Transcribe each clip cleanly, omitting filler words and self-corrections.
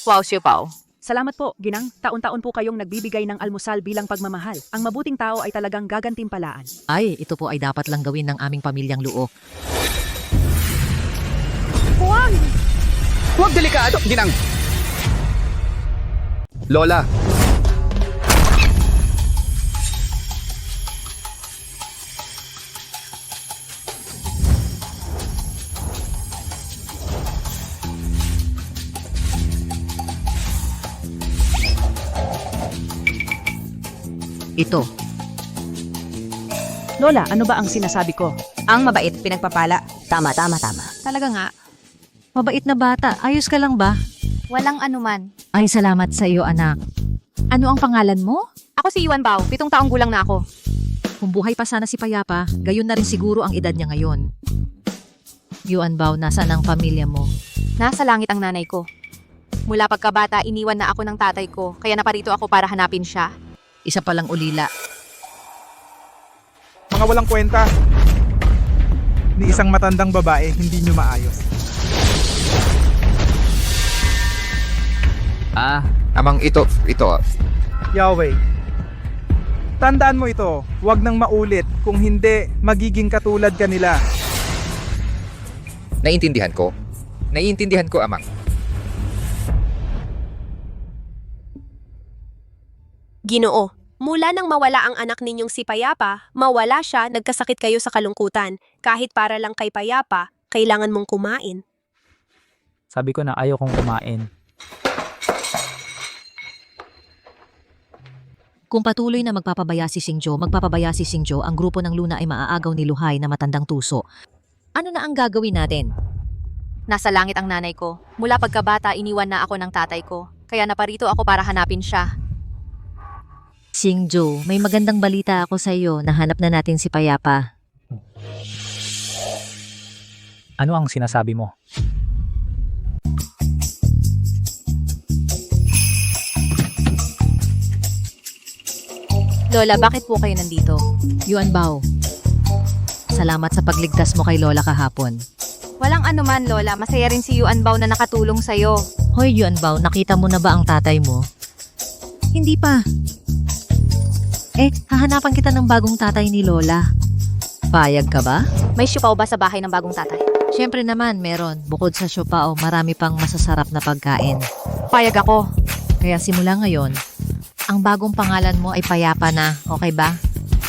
Wow, sipaw. Salamat po, Ginang. Taon-taon po kayong nagbibigay ng almusal bilang pagmamahal. Ang mabuting tao ay talagang gagantimpalaan. Ay, ito po ay dapat lang gawin ng aming pamilyang Luo. Huwag delikado, Ginang! Lola! Ito, Lola, ano ba ang sinasabi ko? Ang mabait, pinagpapala. Tama. Talaga nga. mabait na bata. Ayos ka lang ba? Walang anuman. Ay, salamat sa iyo, anak. Ano ang pangalan mo? Ako si Yuan Bao, 7 taong gulang na ako. Kung buhay pa sana si Payapa, gayon na rin siguro ang edad niya ngayon. Yuan Bao, nasaan ang pamilya mo? Nasa langit ang nanay ko. Mula pagkabata, iniwan na ako ng tatay ko, kaya naparito ako para hanapin siya. Isa palang ulila. Mga walang kwenta. Ni isang matandang babae, hindi nyo maayos. Amang ito. Yahweh, tandaan mo ito, huwag nang maulit, kung hindi, magiging katulad ka nila. Naiintindihan ko, Amang. Ginoo, mula nang mawala ang anak ninyong si Payapa, mawala siya, nagkasakit kayo sa kalungkutan. Kahit para lang kay Payapa, kailangan mong kumain. Sabi ko na ayaw kong kumain. Kung patuloy na magpapabaya si Xingjo, ang grupo ng Luna ay maaagaw ni Luhay na matandang tuso. Ano na ang gagawin natin? Nasa langit ang nanay ko. Mula pagkabata, iniwan na ako ng tatay ko, kaya naparito ako para hanapin siya. Xingjo, may magandang balita ako sa iyo. Nahanap na natin si Payapa. Ano ang sinasabi mo? Lola, bakit po kayo nandito? Yuan Bao, salamat sa pagligtas mo kay Lola kahapon. Walang anuman, Lola. Masaya rin si Yuan Bao na nakatulong sa'yo. Hoy Yuan Bao, nakita mo na ba ang tatay mo? Hindi pa. Hahanapan kita ng bagong tatay ni Lola. Payag ka ba? May siupaw ba sa bahay ng bagong tatay? Siyempre naman, meron. Bukod sa siopao, marami pang masasarap na pagkain. Payag ako. Kaya simula ngayon, ang bagong pangalan mo ay Payapa na, okay ba?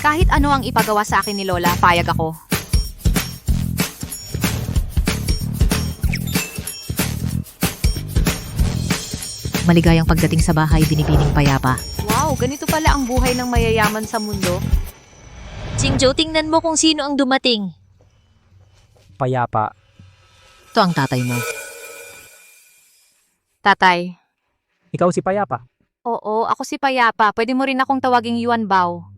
Kahit ano ang ipagawa sa akin ni Lola, payag ako. Maligayang pagdating sa bahay, binibining Payapa. Wow, ganito pala ang buhay ng mayayaman sa mundo. Xingjo, tingnan mo kung sino ang dumating. Payapa. Ito ang tatay mo. Tatay. Ikaw si Payapa. Oo, ako si Payapa. Pwede mo rin akong tawaging Yuan Bao.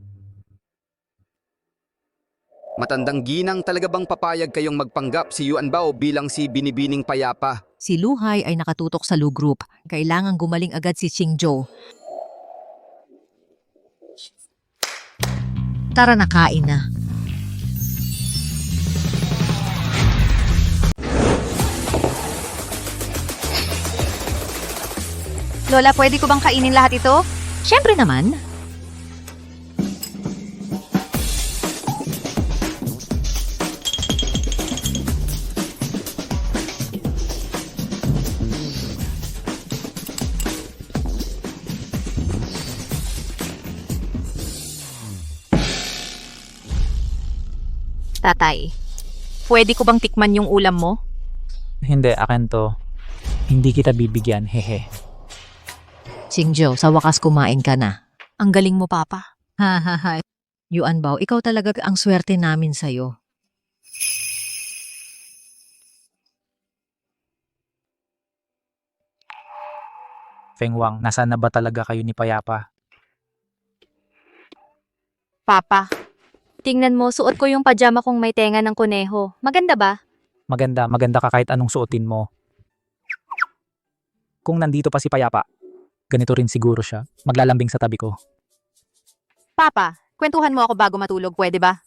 Matandang ginang, talaga bang papayag kayong magpanggap si Yuan Bao bilang si Binibining Payapa? Si Luhay ay nakatutok sa Lu Group. Kailangang gumaling agad si Xingjo. Tara na, kain na. Lola, pwede ko bang kainin lahat ito? Siyempre naman. Tatay, pwede ko bang tikman yung ulam mo? Hindi, akin to. Hindi kita bibigyan, hehe. Xingjo, sa wakas kumain ka na. Ang galing mo, Papa. Ha ha ha. Yuan Bao, ikaw talaga ang swerte namin sa'yo. Feng Wang, nasaan na ba talaga kayo ni Payapa? Papa, tingnan mo, suot ko yung pajama kong may tenga ng kuneho. Maganda ba? Maganda ka kahit anong suotin mo. Kung nandito pa si Payapa, ganito rin siguro siya. Maglalambing sa tabi ko. Papa, kwentuhan mo ako bago matulog, pwede ba?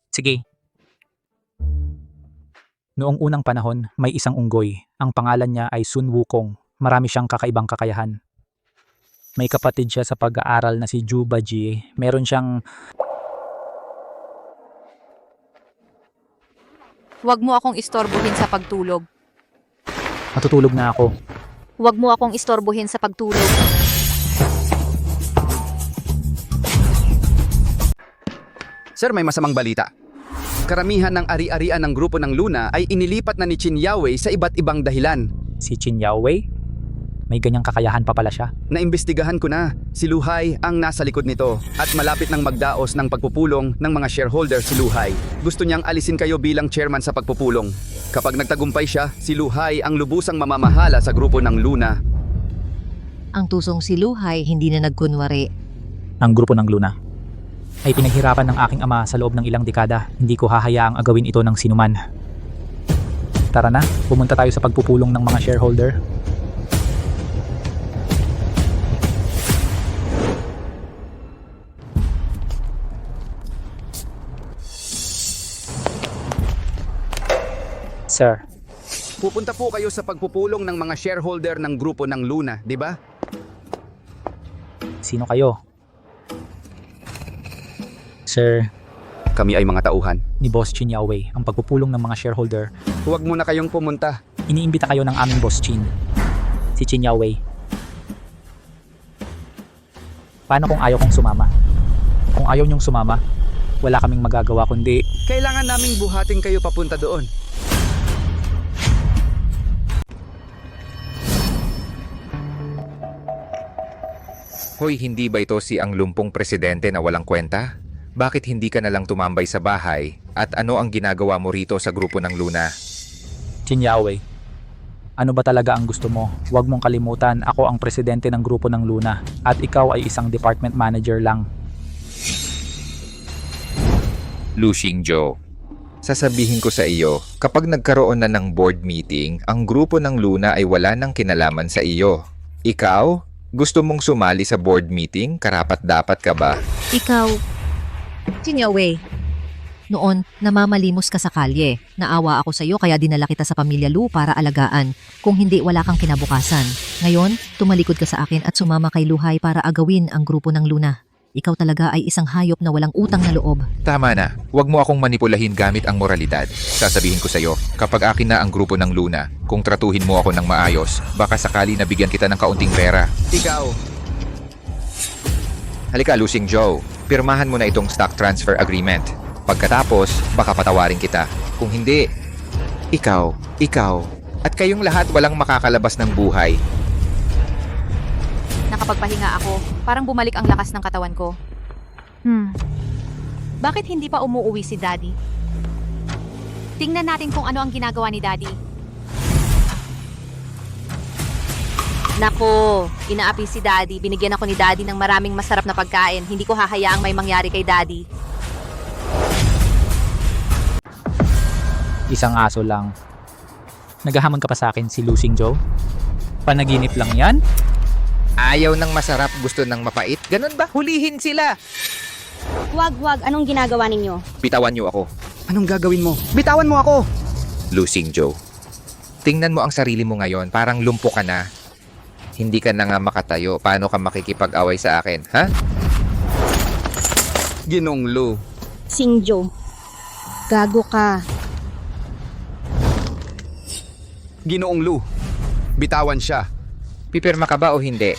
Sige. Noong unang panahon, may isang unggoy. Ang pangalan niya ay Sun Wukong. Marami siyang kakaibang kakayahan. May kapatid siya sa pag-aaral na si Juba G. Meron siyang Huwag mo akong istorbohin sa pagtulog. matutulog na ako. Huwag mo akong istorbohin sa pagtulog. Sir, may masamang balita. Karamihan ng ari-arian ng grupo ng Luna ay inilipat na ni Chin Yawei sa iba't ibang dahilan. Si Chin Yawei? May ganyang kakayahan pa pala siya. Naimbestigahan ko na, si Luhai ang nasa likod nito at malapit nang magdaos ng pagpupulong ng mga shareholder si Luhai. Gusto niyang alisin kayo bilang chairman sa pagpupulong. Kapag nagtagumpay siya, si Luhai ang lubusang mamamahala sa grupo ng Luna. Ang tusong si Luhay hindi na nagkunwari. Ang grupo ng Luna ay pinaghirapan ng aking ama sa loob ng ilang dekada. Hindi ko hahayaang agawin ito ng sinuman. Tara na, pumunta tayo sa pagpupulong ng mga shareholder. Sir, Pupunta po kayo sa pagpupulong ng mga shareholder ng grupo ng Luna, di ba? sino kayo? Sir, Kami ay mga tauhan. ni Boss Chin Yawei, ang pagpupulong ng mga shareholder. Huwag muna kayong pumunta. Iniimbita kayo ng aming Boss Chin, si Chin Yawei. Paano kung ayaw kong sumama? Kung ayaw niyong sumama, wala kaming magagawa kundi Kailangan naming buhatin kayo papunta doon. Hoy, hindi ba ito si ang lumpong presidente na walang kwenta? Bakit hindi ka na lang tumambay sa bahay? At ano ang ginagawa mo rito sa grupo ng Luna? Chin Yawei. Ano ba talaga ang gusto mo? Huwag mong kalimutan, ako ang presidente ng grupo ng Luna at ikaw ay isang department manager lang. Lu Xingzhou. Sasabihin ko sa iyo, kapag nagkaroon na ng board meeting, ang grupo ng Luna ay wala nang kinalaman sa iyo. Ikaw? Gusto mong sumali sa board meeting? Karapat-dapat ka ba? Ikaw, Chin Yawei. Noon, namamalimos ka sa kalye. Naawa ako sa iyo kaya dinala kita sa pamilya Lu para alagaan. Kung hindi, wala kang kinabukasan. Ngayon, tumalikod ka sa akin at sumama kay Luhai para agawin ang grupo ng Luna. Ikaw talaga ay isang hayop na walang utang na loob. Tama na. Huwag mo akong manipulahin gamit ang moralidad. Sasabihin ko sa iyo, kapag akin na ang grupo ng Luna, kung tratuhin mo ako ng maayos, baka sakali na bigyan kita ng kaunting pera. Ikaw, Halika, Lu Xingzhou. Pirmahan mo na itong stock transfer agreement. Pagkatapos, baka patawarin kita. Kung hindi, ikaw, at kayong lahat walang makakalabas ng buhay. Nakapagpahinga ako. Parang bumalik ang lakas ng katawan ko. Bakit hindi pa umuuwi si Daddy? Tingnan natin kung ano ang ginagawa ni Daddy. Nako, inaapi si Daddy. Binigyan ako ni Daddy ng maraming masarap na pagkain. Hindi ko hahayaang may mangyari kay Daddy. Isang aso lang. Naghahamon ka pa sa akin si Lu Xingzhou? Panaginip lang yan? Ayaw ng masarap, gusto ng mapait. Ganun ba? Hulihin sila! Wag, anong ginagawa ninyo? Bitawan niyo ako. anong gagawin mo? Bitawan mo ako! Lu Xingzhou. Tingnan mo ang sarili mo ngayon, parang lumpo ka na. Hindi ka na nga makatayo. Paano ka makikipag-away sa akin, ha? Ginong Lu. Xingzhou. Gago ka. Ginoong Lu. Bitawan siya. Pipirma ka ba o hindi?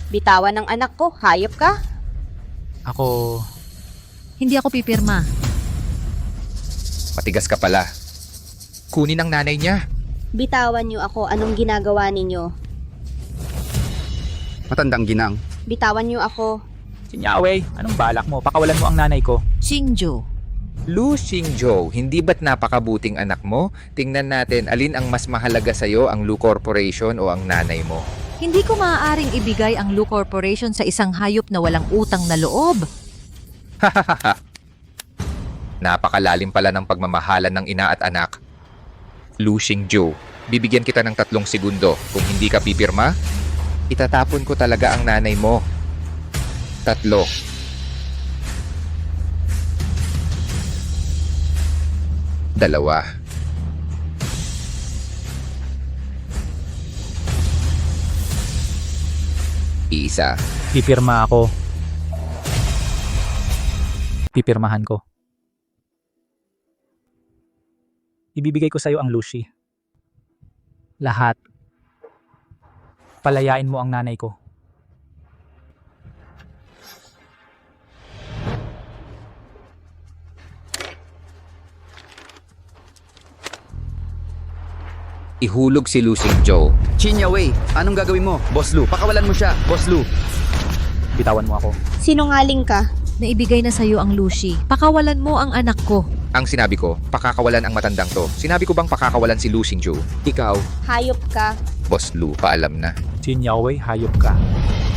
Bitawan ng anak ko, hayop ka? Ako, Hindi ako pipirma. Matigas ka pala. Kunin ang nanay niya. Bitawan niyo ako, anong ginagawa ninyo? Matandang ginang. Bitawan niyo ako. Chin Yawei, anong balak mo? Pakawalan mo ang nanay ko. Xingzhou. Lu Xingzhou, hindi ba't napakabuting anak mo? Tingnan natin, alin ang mas mahalaga sa'yo, ang Lu Corporation o ang nanay mo? Hindi ko maaaring ibigay ang Lu Corporation sa isang hayop na walang utang na loob. Napakalalim pala ng pagmamahalan ng ina at anak. Lu Xingzhou, bibigyan kita ng 3 segundo. Kung hindi ka pipirma, itatapon ko talaga ang nanay mo. 3. 2. Isa. Pipirma ako. Pipirmahan ko. Ibibigay ko sa'yo ang Lucy. Lahat. Palayain mo ang nanay ko. Ihulog si Lusing Joe. Chinya Wei, anong gagawin mo? Boss Lu, pakawalan mo siya. Boss Lu. Bitawan mo ako. Sinungaling ka. Naibigay na sa'yo ang Lucy. Pakawalan mo ang anak ko. Ang sinabi ko, pakakawalan ang matandang to. Sinabi ko bang pakakawalan si Lusing Joe? Ikaw, Hayop ka. Boss Lu, paalam na. Jin Yaowei, hayop ka.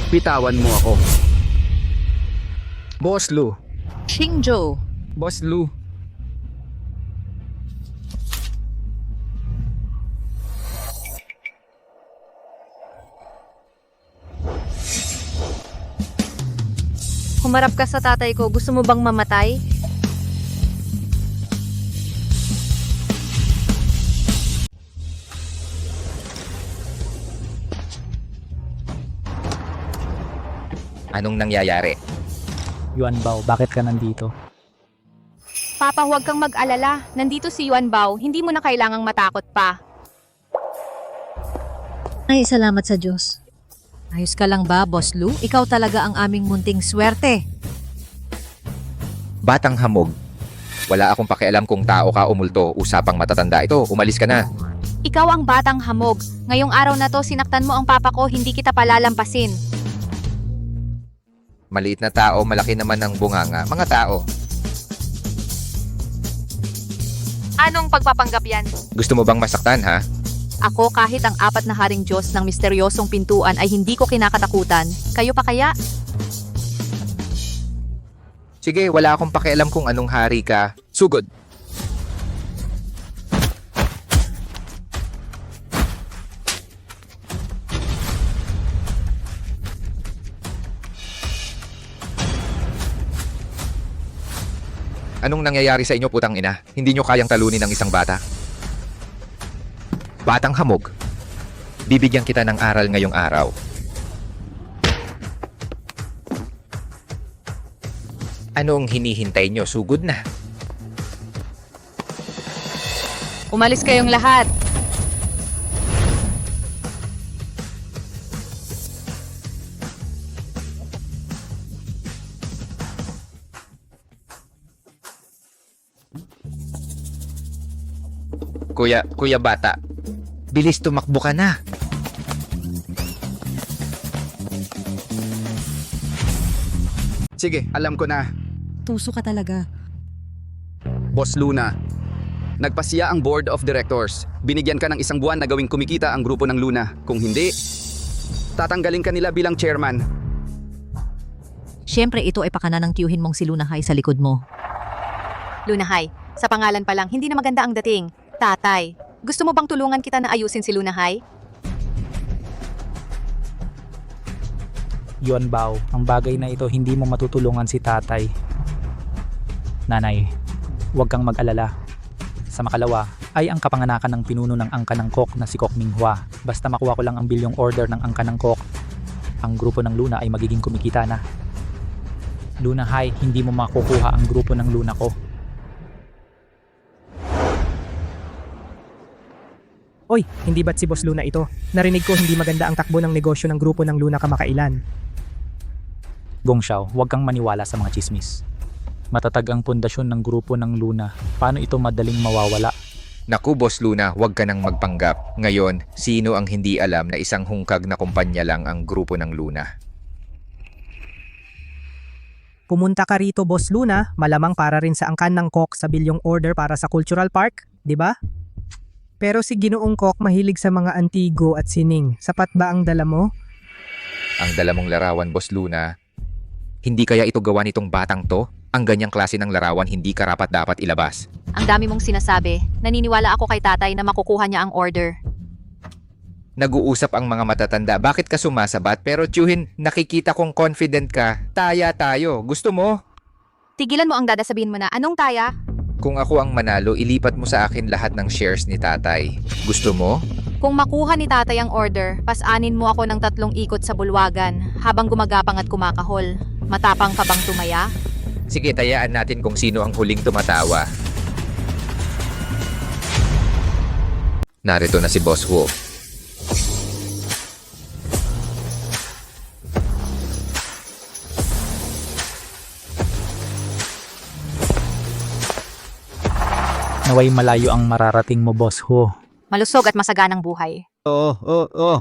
Bitawan mo ako. Boss Lu. Xingzhou. Boss Lu. Humarap ka sa tatay ko. Gusto mo bang mamatay? Anong nangyayari? Yuan Bao, bakit ka nandito? Papa, huwag kang mag-alala. Nandito si Yuan Bao. Hindi mo na kailangang matakot pa. Ay, salamat sa Diyos. Ayos ka lang ba, Boss Lu? Ikaw talaga ang aming munting swerte. Batang hamog. Wala akong pakialam kung tao ka o multo. Usapang matatanda ito. Umalis ka na. Ikaw ang batang hamog. Ngayong araw na to, sinaktan mo ang papa ko, hindi kita palalampasin. Maliit na tao, malaki naman ang bunganga. Mga tao. Anong pagpapanggap yan? Gusto mo bang masaktan, ha? Ako, kahit ang 4 na haring Diyos ng misteryosong pintuan ay hindi ko kinakatakutan. Kayo pa kaya? Sige, wala akong pakialam kung anong hari ka. Sugod. Anong nangyayari sa inyo, putang ina? Hindi nyo kayang talunin ng isang bata? Batang hamog. Bibigyan kita ng aral ngayong araw. Anong hinihintay nyo? Sugod na. Umalis kayong lahat. Kuya bata. Bilis tumakbo ka na. Sige, alam ko na. Tuso ka talaga. Boss Luna. Nagpasiya ang Board of Directors. Binigyan ka ng 1 buwan na gawing kumikita ang grupo ng Luna. Kung hindi, tatanggalin ka nila bilang chairman. Siyempre, ito ay pakana ng tiyuhin mong si Lunahay sa likod mo. Lunahay, sa pangalan pa lang, hindi na maganda ang dating. Tatay, gusto mo bang tulungan kita na ayusin si Lunahay? Yuan Bao, ang bagay na ito hindi mo matutulungan si tatay. Nanay, huwag kang mag-alala. Sa makalawa ay ang kapanganakan ng pinuno ng angka ng Kok na si Kok Minghua. Basta makuha ko lang ang bilyong order ng angka ng Kok, ang grupo ng Luna ay magiging kumikita na. Lunahay, hindi mo makukuha ang grupo ng Luna ko. Oy, hindi ba't si Boss Luna ito? Narinig ko hindi maganda ang takbo ng negosyo ng grupo ng Luna kamakailan. Gong Xiao, huwag kang maniwala sa mga chismis. Matatag ang pundasyon ng grupo ng Luna. Paano ito madaling mawawala? Naku, Boss Luna, huwag ka nang magpanggap. Ngayon, sino ang hindi alam na isang hungkag na kumpanya lang ang grupo ng Luna? Pumunta ka rito, Boss Luna, malamang para rin sa angkan ng Kok sa bilyong order para sa Cultural Park, di ba? Pero si Ginoong Kok mahilig sa mga antigo at sining. Sapat ba ang dala mo? Ang dala mong larawan, Boss Luna. Hindi kaya ito gawa nitong batang to? Ang ganyang klase ng larawan hindi karapat dapat ilabas. Ang dami mong sinasabi. Naniniwala ako kay tatay na makukuha niya ang order. Nag-uusap ang mga matatanda. Bakit ka sumasabat? Pero tiyuhin, nakikita kong confident ka. Taya tayo. Gusto mo? Tigilan mo ang dadasabihin mo na, anong taya? Kung ako ang manalo, ilipat mo sa akin lahat ng shares ni tatay. Gusto mo? Kung makuha ni tatay ang order, pasanin mo ako ng 3 ikot sa bulwagan habang gumagapang at kumakahol. Matapang ka bang tumaya? Sige, tayaan natin kung sino ang huling tumatawa. Narito na si Boss Wu. Naway malayo ang mararating mo, Boss Hu. Malusog at masaganang buhay.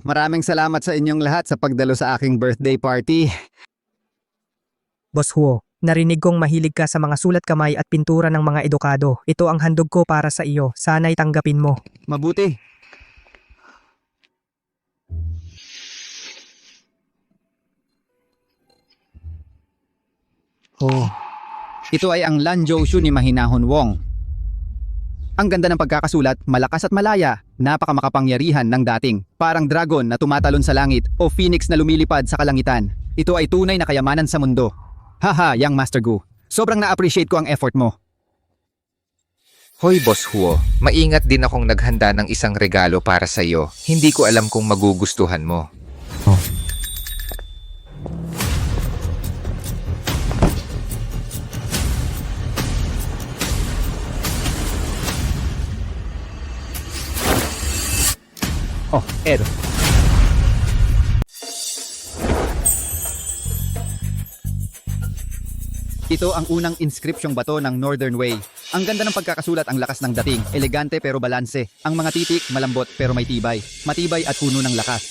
Maraming salamat sa inyong lahat sa pagdalo sa aking birthday party. Boss Huo, narinig kong mahilig ka sa mga sulat kamay at pintura ng mga edukado. Ito ang handog ko para sa iyo. Sana'y tanggapin mo. Mabuti. Ito ay ang Lanzhou Shu ni Mahinahon Wong. Ang ganda ng pagkakasulat, malakas at malaya, napakamakapangyarihan ng dating. Parang dragon na tumatalon sa langit o phoenix na lumilipad sa kalangitan. Ito ay tunay na kayamanan sa mundo. Haha, Yang Master Gu. Sobrang na-appreciate ko ang effort mo. Hoy, Boss Huo, maingat din akong naghanda ng isang regalo para sa iyo. Hindi ko alam kung magugustuhan mo. Ed. Ito ang unang inscripsyong bato ng Northern Way. Ang ganda ng pagkakasulat, ang lakas ng dating, elegante pero balanse. Ang mga titik, malambot pero may tibay. Matibay at puno ng lakas.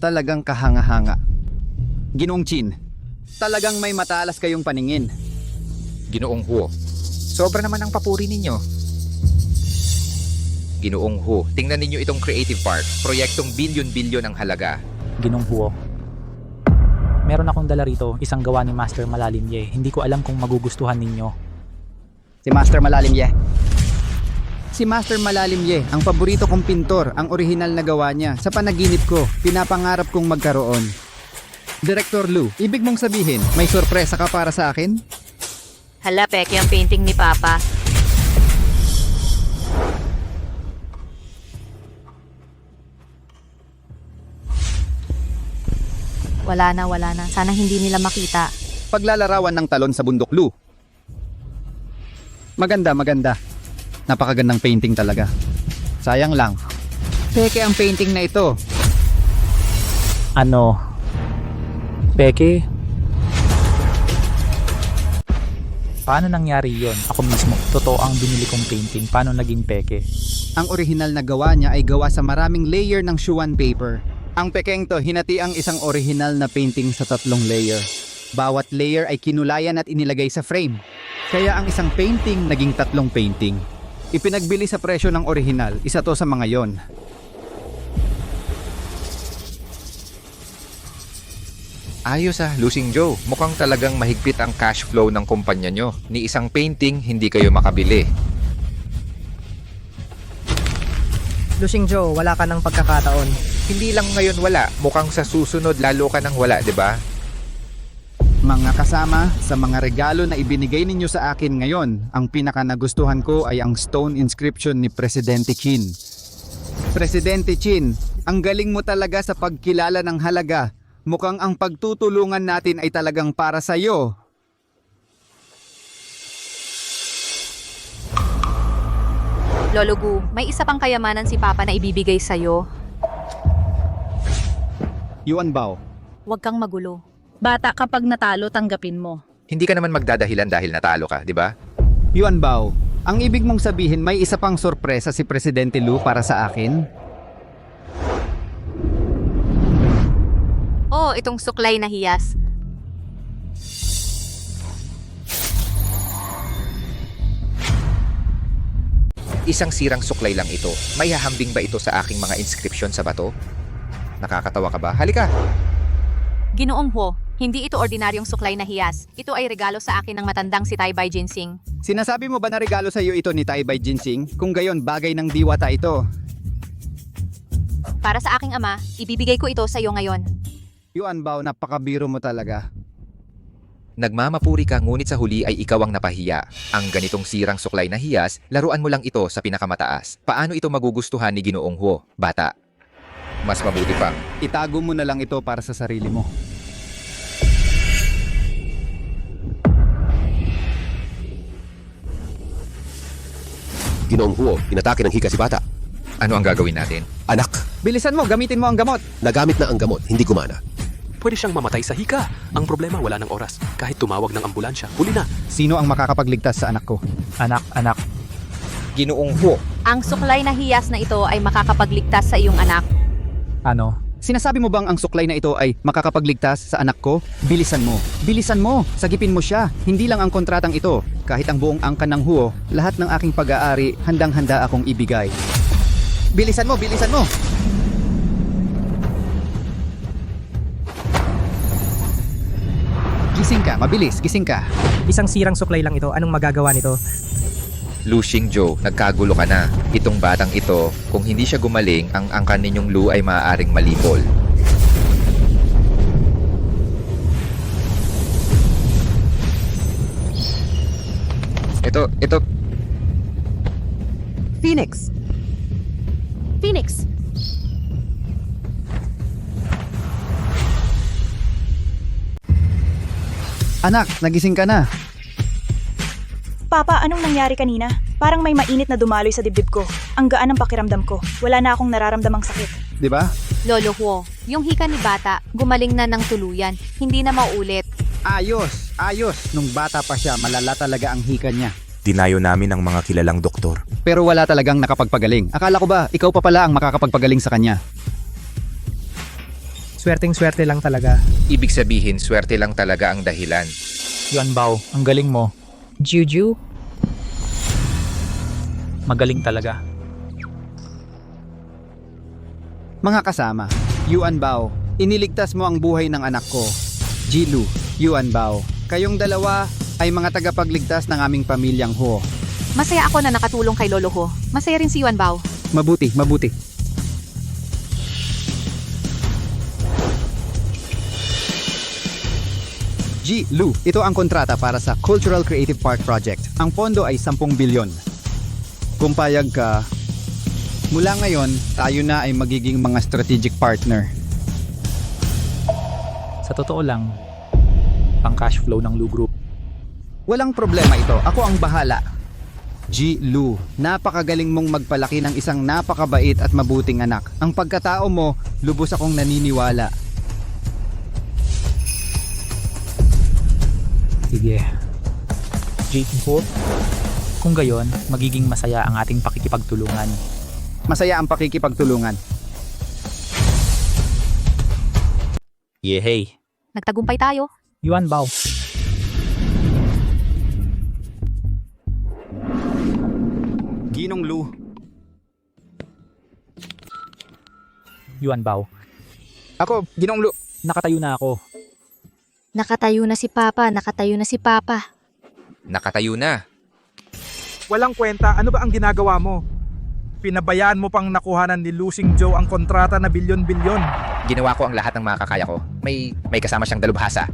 Talagang kahanga-hanga. Ginoong Chin, talagang may matalas kayong paningin. Ginoong Huo, sobra naman ang papuri ninyo. Ginoong Hu, tingnan ninyo itong Creative Park. Proyektong bilyon-bilyon ang halaga. Ginong Huo. Meron akong dala rito, isang gawa ni Master Malalim Ye. Hindi ko alam kung magugustuhan ninyo. Si Master Malalim Ye. Si Master Malalim Ye, ang paborito kong pintor, ang orihinal na gawa niya. Sa panaginip ko, pinapangarap kong magkaroon. Director Lu, ibig mong sabihin, may sorpresa ka para sa akin? Hala, peke ang painting ni Papa. Wala na. Sana hindi nila makita. Paglalarawan ng talon sa bundok, Lu. Maganda. Napakagandang painting talaga. Sayang lang. Peke ang painting na ito. Ano? Peke? Paano nangyari yon? Ako mismo, totoo ang binili kong painting. Paano naging peke? Ang orihinal na gawa niya ay gawa sa maraming layer ng Shuan paper. Ang pekeng to, hinati ang isang orihinal na painting sa 3 layer. Bawat layer ay kinulayan at inilagay sa frame. Kaya ang isang painting naging 3 painting. Ipinagbili sa presyo ng orihinal, isa to sa mga yon. Ayos Lusing Joe. Mukhang talagang mahigpit ang cash flow ng kumpanya nyo. Ni isang painting, hindi kayo makabili. Lusing Joe, wala ka ng pagkakataon. Hindi lang ngayon wala. Mukhang sa susunod lalo ka nang wala, di ba? Mga kasama, sa mga regalo na ibinigay ninyo sa akin ngayon, ang pinaka nagustuhan ko ay ang stone inscription ni Presidente Chin. Presidente Chin, ang galing mo talaga sa pagkilala ng halaga. Mukhang ang pagtutulungan natin ay talagang para sa iyo. Lolo Gu, may isa pang kayamanan si Papa na ibibigay sa'yo. Yuan Bao. Huwag kang magulo. Bata, kapag natalo, tanggapin mo. Hindi ka naman magdadahilan dahil natalo ka, di ba? Yuan Bao, ang ibig mong sabihin may isa pang sorpresa si Presidente Lu para sa akin? Oh, itong suklay na hiyas. Isang sirang suklay lang ito. May hahambing ba ito sa aking mga inscription sa bato? Nakakatawa ka ba? Halika! Ginoong Huo, hindi ito ordinaryong suklay na hiyas. Ito ay regalo sa akin ng matandang si Taibay Jinsing. Sinasabi mo ba na regalo sa iyo ito ni Taibay Jinsing? Kung gayon, bagay ng diwata ito. Para sa aking ama, ibibigay ko ito sa iyo ngayon. Yuan Bao, napakabiro mo talaga. Nagmamapuri ka ngunit sa huli ay ikaw ang napahiya. Ang ganitong sirang suklay na hiyas, laruan mo lang ito sa pinakamataas. Paano ito magugustuhan ni Ginoong Huo, bata? Mas mabuti pa. Itago mo na lang ito para sa sarili mo. Ginoong Huo, inatake ng hika si bata. Ano ang gagawin natin? Anak, Bilisan mo, gamitin mo ang gamot. nagamit na ang gamot, hindi gumana. Pwede siyang mamatay sa hika. Ang problema, wala ng oras. Kahit tumawag ng ambulansya, huli na. Sino ang makakapagligtas sa anak ko? Anak. Ginoong Huo, Ang suklay na hiyas na ito ay makakapagligtas sa iyong anak. Ano? Sinasabi mo bang ang suklay na ito ay makakapagligtas sa anak ko? Bilisan mo. Bilisan mo. Sagipin mo siya. Hindi lang ang kontratang ito. Kahit ang buong angkan ng Huo, lahat ng aking pag-aari, handang-handa akong ibigay. Bilisan mo, bilisan mo. Gising ka, mabilis, gising ka. Isang sirang suklay lang ito, anong magagawa nito? Lu Xingzhou, nagkagulo ka na. Itong batang ito, kung hindi siya gumaling, ang angkan ninyong Lu ay maaaring malipol. Ito, Phoenix! Phoenix, Anak, nagising ka na. Papa, anong nangyari kanina? Parang may mainit na dumaloy sa dibdib ko. Ang gaan ng pakiramdam ko. Wala na akong nararamdamang sakit. Di ba? Lolo Huo, yung hika ni bata, gumaling na ng tuluyan. Hindi na maulit. Ayos, ayos. Nung bata pa siya, malala talaga ang hika niya. Dinayo namin ang mga kilalang doktor. Pero wala talagang nakapagpagaling. Akala ko ba, ikaw pa pala ang makakapagpagaling sa kanya? Swerteng-swerte lang talaga. Ibig sabihin, swerte lang talaga ang dahilan. Yuan Bao, ang galing mo. Juju? Magaling talaga. Mga kasama, Yuan Bao, iniligtas mo ang buhay ng anak ko. Jilu, Yuan Bao, kayong dalawa ay mga tagapagligtas ng aming pamilyang Huo. Masaya ako na nakatulong kay Lolo Huo. Masaya rin si Yuan Bao. Mabuti, mabuti. Ji Lu, ito ang kontrata para sa Cultural Creative Park Project. Ang pondo ay 10 bilyon. Kung payag ka, mula ngayon, tayo na ay magiging mga strategic partner. Sa totoo lang, pang cash flow ng Lu Group. Walang problema ito. Ako ang bahala. Ji Lu, napakagaling mong magpalaki ng isang napakabait at mabuting anak. Ang pagkatao mo, lubos akong naniniwala. Sige. Jason Huo, kung gayon, magiging masaya ang ating pakikipagtulungan. Masaya ang pakikipagtulungan. Yehey! Nagtagumpay tayo. Yuan Bao, Ginong Lu, Yuan Bao, ako, Ginong Lu. nakatayo na ako. Nakatayo na si Papa, nakatayo na si Papa. Nakatayo na. Walang kwenta, ano ba ang ginagawa mo? Pinabayaan mo pang nakuhanan ni Lu Xingzhou ang kontrata na bilyon-bilyon. Ginawa ko ang lahat ng makakaya ko. May kasama siyang dalubhasa.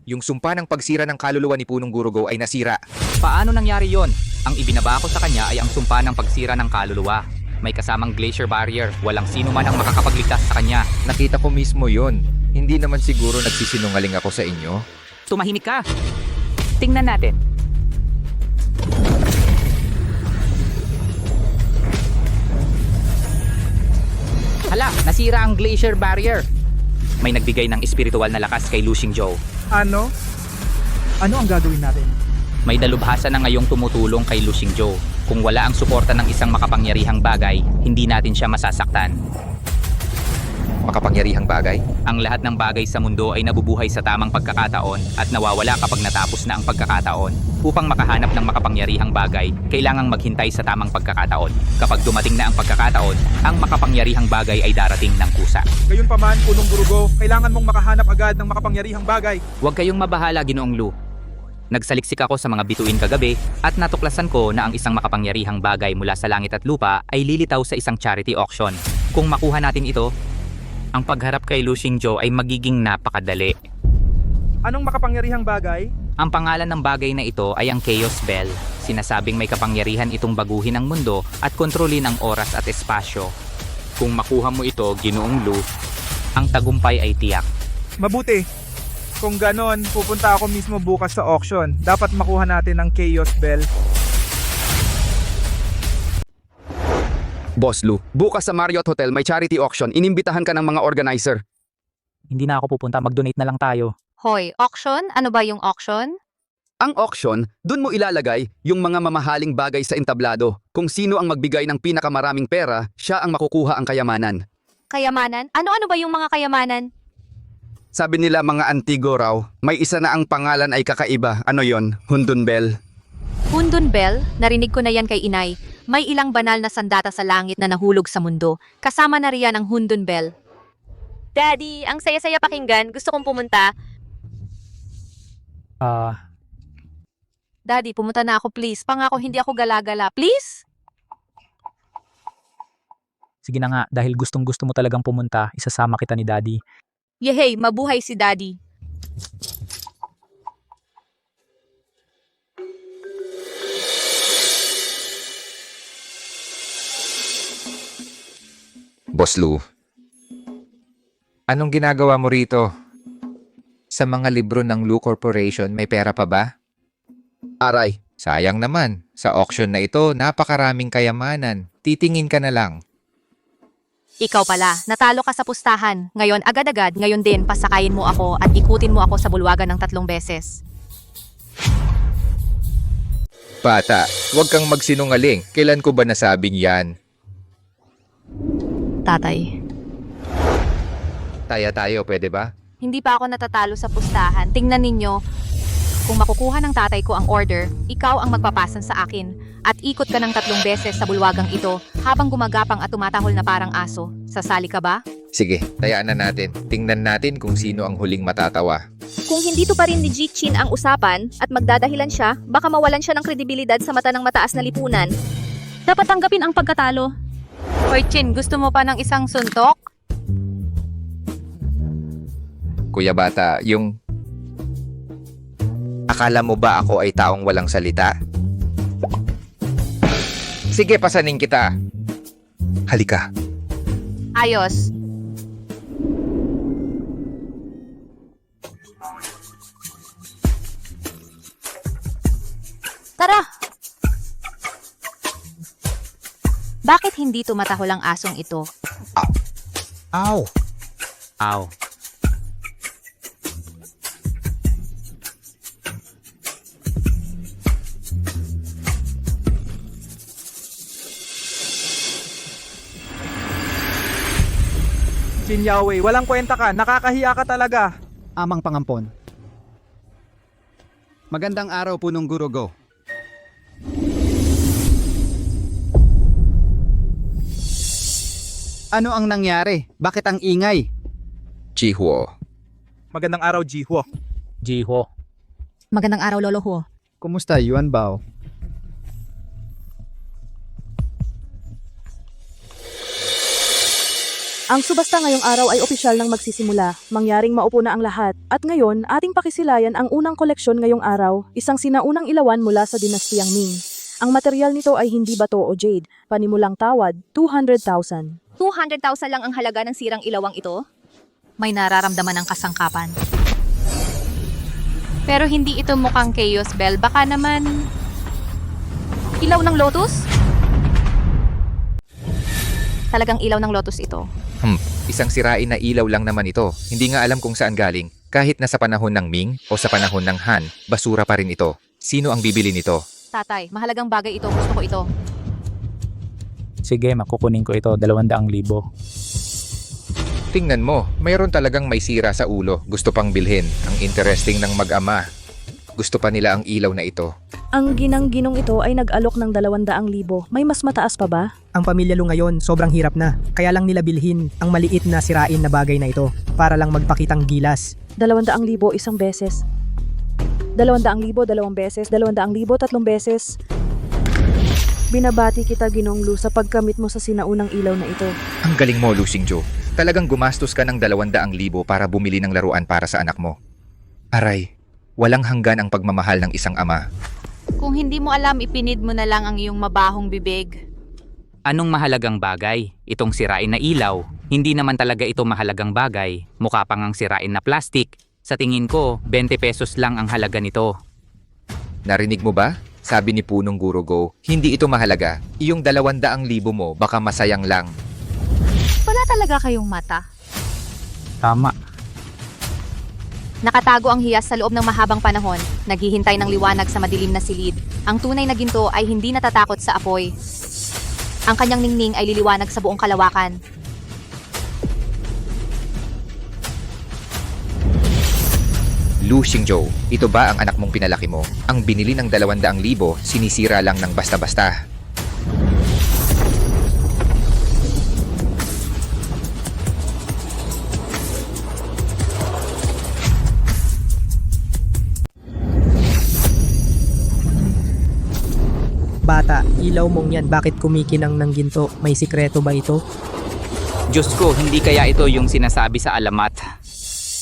Yung sumpa ng pagsira ng kaluluwa ni Punong Gurugo ay nasira. Paano nangyari yon? Ang ibinaba ko sa kanya ay ang sumpa ng pagsira ng kaluluwa. May kasamang glacier barrier. Walang sino man ang makakapagligtas sa kanya. Nakita ko mismo yon. Hindi naman siguro nagsisinungaling ako sa inyo. Tumahimik ka! Tingnan natin. Hala, nasira ang glacier barrier. May nagbigay ng espiritual na lakas kay Lu Xingzhou. Ano? Ano ang gagawin natin? May dalubhasa na ngayong tumutulong kay Lu Xingzhou. Kung wala ang suporta ng isang makapangyarihang bagay, hindi natin siya masasaktan. Makapangyarihang bagay? Ang lahat ng bagay sa mundo ay nabubuhay sa tamang pagkakataon at nawawala kapag natapos na ang pagkakataon. Upang makahanap ng makapangyarihang bagay, kailangang maghintay sa tamang pagkakataon. Kapag dumating na ang pagkakataon, ang makapangyarihang bagay ay darating ng kusa. Gayunpaman, Punong Gurugo, kailangan mong makahanap agad ng makapangyarihang bagay. Huwag kayong mabahala, Ginoong Lu. Nagsaliksik ako sa mga bituin kagabi at natuklasan ko na ang isang makapangyarihang bagay mula sa langit at lupa ay lilitaw sa isang charity auction. Kung makuha natin ito, ang pagharap kay Lu Xingzhou ay magiging napakadali. Anong makapangyarihang bagay? Ang pangalan ng bagay na ito ay ang Chaos Bell. Sinasabing may kapangyarihan itong baguhin ang mundo at kontrolin ang oras at espasyo. Kung makuha mo ito, Ginoong Lu, ang tagumpay ay tiyak. Mabuti. Kung ganon, pupunta ako mismo bukas sa auction. Dapat makuha natin ang Chaos Bell. Boss Lu, bukas sa Marriott Hotel may charity auction. Inimbitahan ka ng mga organizer. Hindi na ako pupunta, mag-donate na lang tayo. Hoy, auction? Ano ba yung auction? Ang auction, dun mo ilalagay yung mga mamahaling bagay sa entablado. Kung sino ang magbigay ng pinakamaraming pera, siya ang makukuha ang kayamanan. Kayamanan? Ano-ano ba yung mga kayamanan? Sabi nila mga antigo raw, may isa na ang pangalan ay kakaiba. Ano yon? Hundun Bell. Hundun Bell? Narinig ko na yan kay inay. May ilang banal na sandata sa langit na nahulog sa mundo. Kasama na riyan ang Hundun Bell. Daddy, ang saya-saya pakinggan. Gusto kong pumunta. Daddy, pumunta na ako please. Pangako hindi ako gala-gala. Please? Sige na nga, dahil gustong-gusto mo talagang pumunta, isasama kita ni Daddy. Yehey, mabuhay si Daddy. Boss Lu, anong ginagawa mo rito? Sa mga libro ng Lu Corporation, may pera pa ba? Aray, Sayang naman, sa auction na ito, napakaraming kayamanan. Titingin ka na lang. Ikaw pala, natalo ka sa pustahan. Ngayon agad-agad, ngayon din pasakayin mo ako at ikutin mo ako sa bulwagan ng 3 beses. Bata, huwag kang magsinungaling. Kailan ko ba nasabing yan? Tatay, Taya tayo, pwede ba? hindi pa ako natatalo sa pustahan. Tingnan ninyo, kung makukuha ng tatay ko ang order, ikaw ang magpapasan sa akin. At ikot ka ng 3 beses sa bulwagang ito habang gumagapang at tumatahol na parang aso. Sasali ka ba? Sige, tayaan na natin. Tingnan natin kung sino ang huling matatawa. Kung hindi to pa rin ni Jichin ang usapan at magdadahilan siya, baka mawalan siya ng kredibilidad sa mata ng mataas na lipunan. Dapat tanggapin ang pagkatalo. Hoy Chin, gusto mo pa ng isang suntok? Kuya Bata, yung... Akala mo ba ako ay taong walang salita? Sige, pasanin kita. Halika. Ayos. Tara! Bakit hindi tumatahol ang asong ito? Ow! Aw. Jin Yahweh, walang kwenta ka. Nakakahiya ka talaga. Amang pangampon. Magandang araw punong Gurugo. Ano ang nangyari? Bakit ang ingay? Jihuo. Magandang araw, Jihuo. Jiho. Magandang araw, Lolo Huo. Kumusta, Yuan Bao? Ang subasta ngayong araw ay opisyal nang magsisimula. Mangyaring maupo na ang lahat. At ngayon, ating pakisilayan ang unang koleksyon ngayong araw, isang sinaunang ilawan mula sa dinastiyang Ming. Ang material nito ay hindi bato o jade. Panimulang tawad, 200,000. 200,000 lang ang halaga ng sirang ilawang ito? May nararamdaman ng kasangkapan. Pero hindi ito mukhang Chaos Bell. Baka naman... Ilaw ng lotus? Talagang ilaw ng lotus ito. Isang sirain na ilaw lang naman ito. Hindi nga alam kung saan galing. Kahit na sa panahon ng Ming o sa panahon ng Han, basura pa rin ito. Sino ang bibili nito? Tatay, mahalagang bagay ito. Gusto ko ito. Sige, makukunin ko ito, 200,000. Tingnan mo, mayroon talagang may sira sa ulo. Gusto pang bilhin. Ang interesting ng mag-ama. Gusto pa nila ang ilaw na ito. Ang ginang-ginong ito ay nag-alok ng 200,000. May mas mataas pa ba? Ang pamilya Lu ngayon, sobrang hirap na. Kaya lang nila bilhin ang maliit na sirain na bagay na ito para lang magpakitang gilas. 200,000 isang beses. 200,000 2 beses. 200,000 3 beses. Binabati kita, Ginong Lu, sa pagkamit mo sa sinaunang ilaw na ito. Ang galing mo, Lu Xingzhou. Talagang gumastos ka ng 200,000 para bumili ng laruan para sa anak mo. Aray, walang hanggan ang pagmamahal ng isang ama. Kung hindi mo alam, ipinid mo na lang ang iyong mabahong bibig. Anong mahalagang bagay? Itong sirain na ilaw. Hindi naman talaga ito mahalagang bagay. Mukha pang ang sirain na plastic. Sa tingin ko, 20 pesos lang ang halaga nito. Narinig mo ba? Sabi ni Punong Gurugo, hindi ito mahalaga. Iyong 200,000 mo baka masayang lang. Wala talaga kayong mata. Tama. Nakatago ang hiyas sa loob ng mahabang panahon, naghihintay ng liwanag sa madilim na silid. Ang tunay na ginto ay hindi natatakot sa apoy. Ang kanyang ningning ay liliwanag sa buong kalawakan. Lu Xingzhou, ito ba ang anak mong pinalaki mo? Ang binili ng 200,000, sinisira lang ng basta-basta. Bata, ilaw mong yan, bakit kumikinang ng ginto? May sikreto ba ito? Diyos ko, hindi kaya ito yung sinasabi sa alamat.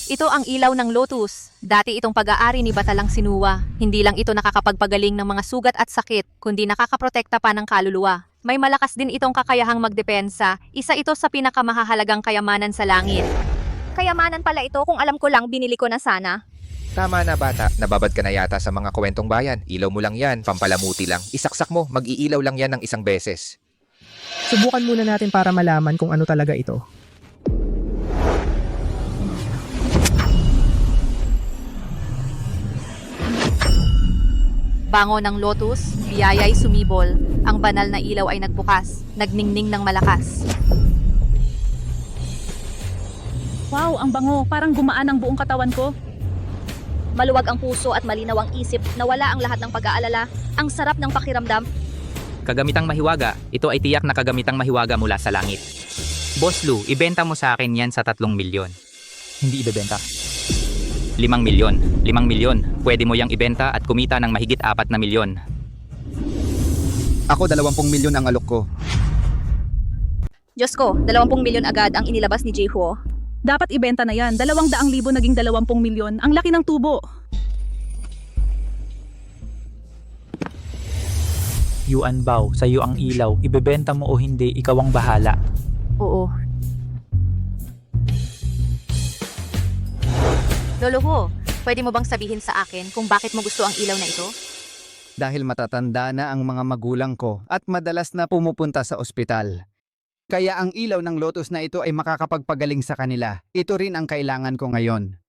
Ito ang ilaw ng lotus. Dati itong pag-aari ni Batalang Sinuwa. Hindi lang ito nakakapagpagaling ng mga sugat at sakit, kundi nakakaprotekta pa ng kaluluwa. May malakas din itong kakayahang magdepensa. Isa ito sa pinakamahahalagang kayamanan sa langit. Kayamanan pala ito, kung alam ko lang binili ko na sana. Tama na bata, nababad ka na yata sa mga kwentong bayan. Ilaw mo lang yan, pampalamuti lang. Isaksak mo, mag-iilaw lang yan ng isang beses. Subukan muna natin para malaman kung ano talaga ito. Bango ng lotus, biyaya'y sumibol. Ang banal na ilaw ay nagbukas, nagningning ng malakas. Wow, ang bango. Parang gumaan ang buong katawan ko. Maluwag ang puso at malinaw ang isip, nawala ang lahat ng pag-aalala. Ang sarap ng pakiramdam. Kagamitang mahiwaga, ito ay tiyak na kagamitang mahiwaga mula sa langit. Boss Lu, ibenta mo sa akin yan sa 3 milyon. Hindi ibebenta. 5 milyon. 5 milyon. Pwede mo yang ibenta at kumita ng mahigit 4 na milyon. Ako 20 milyon ang alok ko. Diyos ko, 20 milyon agad ang inilabas ni Jihuo. Dapat ibenta na yan. 200,000 naging 20 milyon. Ang laki ng tubo. Yuan Bao, sa iyo ang ilaw. Ibebenta mo o hindi, ikaw ang bahala. Oo. Lolo Ho, pwede mo bang sabihin sa akin kung bakit mo gusto ang ilaw na ito? Dahil matatanda na ang mga magulang ko at madalas na pumupunta sa ospital. Kaya ang ilaw ng lotus na ito ay makakapagpagaling sa kanila. Ito rin ang kailangan ko ngayon.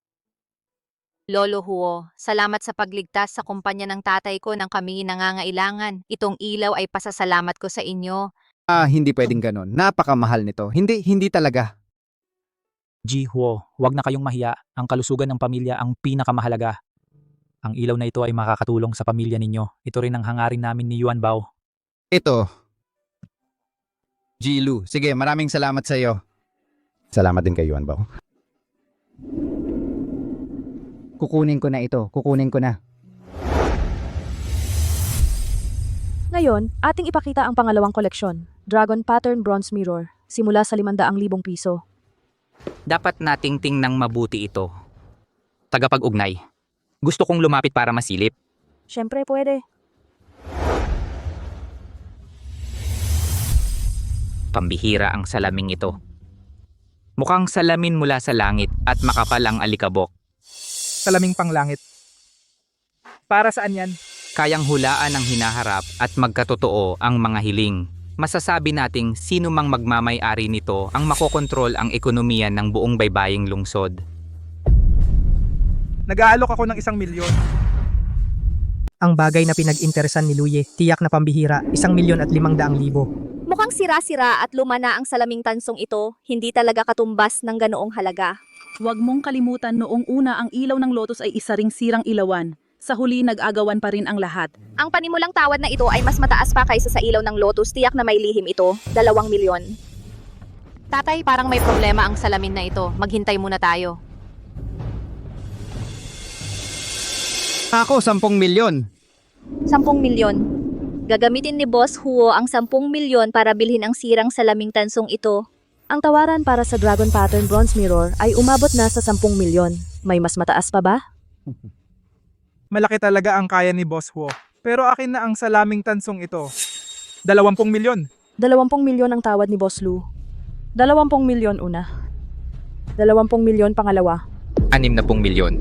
Lolo Huo, salamat sa pagligtas sa kumpanya ng tatay ko nang kami nangangailangan. Itong ilaw ay pasasalamat ko sa inyo. Hindi pwedeng ganon. Napakamahal nito. Hindi talaga. Jihuo, huwag na kayong mahiya. Ang kalusugan ng pamilya ang pinakamahalaga. Ang ilaw na ito ay makakatulong sa pamilya ninyo. Ito rin ang hangarin namin ni Yuan Bao. Ito. Jilu, sige, maraming salamat sa iyo. Salamat din kay Yuan Bao. Kukunin ko na ito. Kukunin ko na. Ngayon, ating ipakita ang pangalawang koleksyon, Dragon Pattern Bronze Mirror, simula sa 500,000 piso. Dapat nating tingnang mabuti ito. Tagapag-ugnay. Gusto kong lumapit para masilip. Siyempre pwede. Pambihira ang salaming ito. Mukhang salamin mula sa langit at makapal ang alikabok. Salaming panglangit. Para saan yan? Kayang hulaan ang hinaharap at magkatotoo ang mga hiling. Masasabi nating sino mang magmamay-ari nito ang makokontrol ang ekonomiya ng buong baybaying lungsod. Nag-aalok ako ng 1 milyon. Ang bagay na pinag-interesan ni Luye, tiyak na pambihira, 1,500,000. Mukhang sira-sira at luma na ang salaming tansong ito, hindi talaga katumbas ng ganoong halaga. Huwag mong kalimutan noong una ang ilaw ng lotus ay isa ring sirang ilawan. Sa huli nag-agawan pa rin ang lahat. Ang panimulang tawad na ito ay mas mataas pa kaysa sa ilaw ng lotus, tiyak na may lihim ito, 2 milyon. Tatay, parang may problema ang salamin na ito. Maghintay muna tayo. Ako, 10 milyon. 10 milyon. Gagamitin ni Boss Huo ang 10 milyon para bilhin ang sirang salaming tansong ito. Ang tawaran para sa Dragon Pattern Bronze Mirror ay umabot na sa 10 milyon. May mas mataas pa ba? Malaki talaga ang kaya ni Boss Huo. Pero akin na ang salaming tansong ito. 20 milyon. 20 milyon ang tawad ni Boss Lu. 20 milyon una. 20 milyon pangalawa. 60 milyon.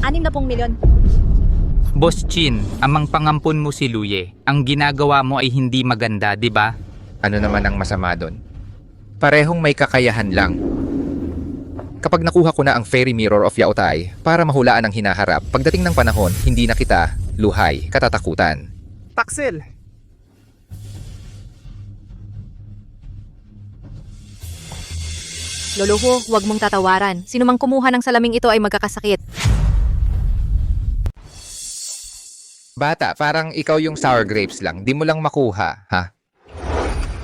60 milyon. Boss Chin, amang pangampun mo si Luye. Ang ginagawa mo ay hindi maganda, di ba? Ano naman ang masama doon? Parehong may kakayahan lang. Kapag nakuha ko na ang Fairy Mirror of Yaotai para mahulaan ang hinaharap, pagdating ng panahon, hindi na kita, Luhay, katatakutan. Taksel. Lolo Ho, huwag mong tatawaran. Sino mang kumuha ng salaming ito ay magkakasakit. Bata, parang ikaw yung sour grapes lang, di mo lang makuha, ha?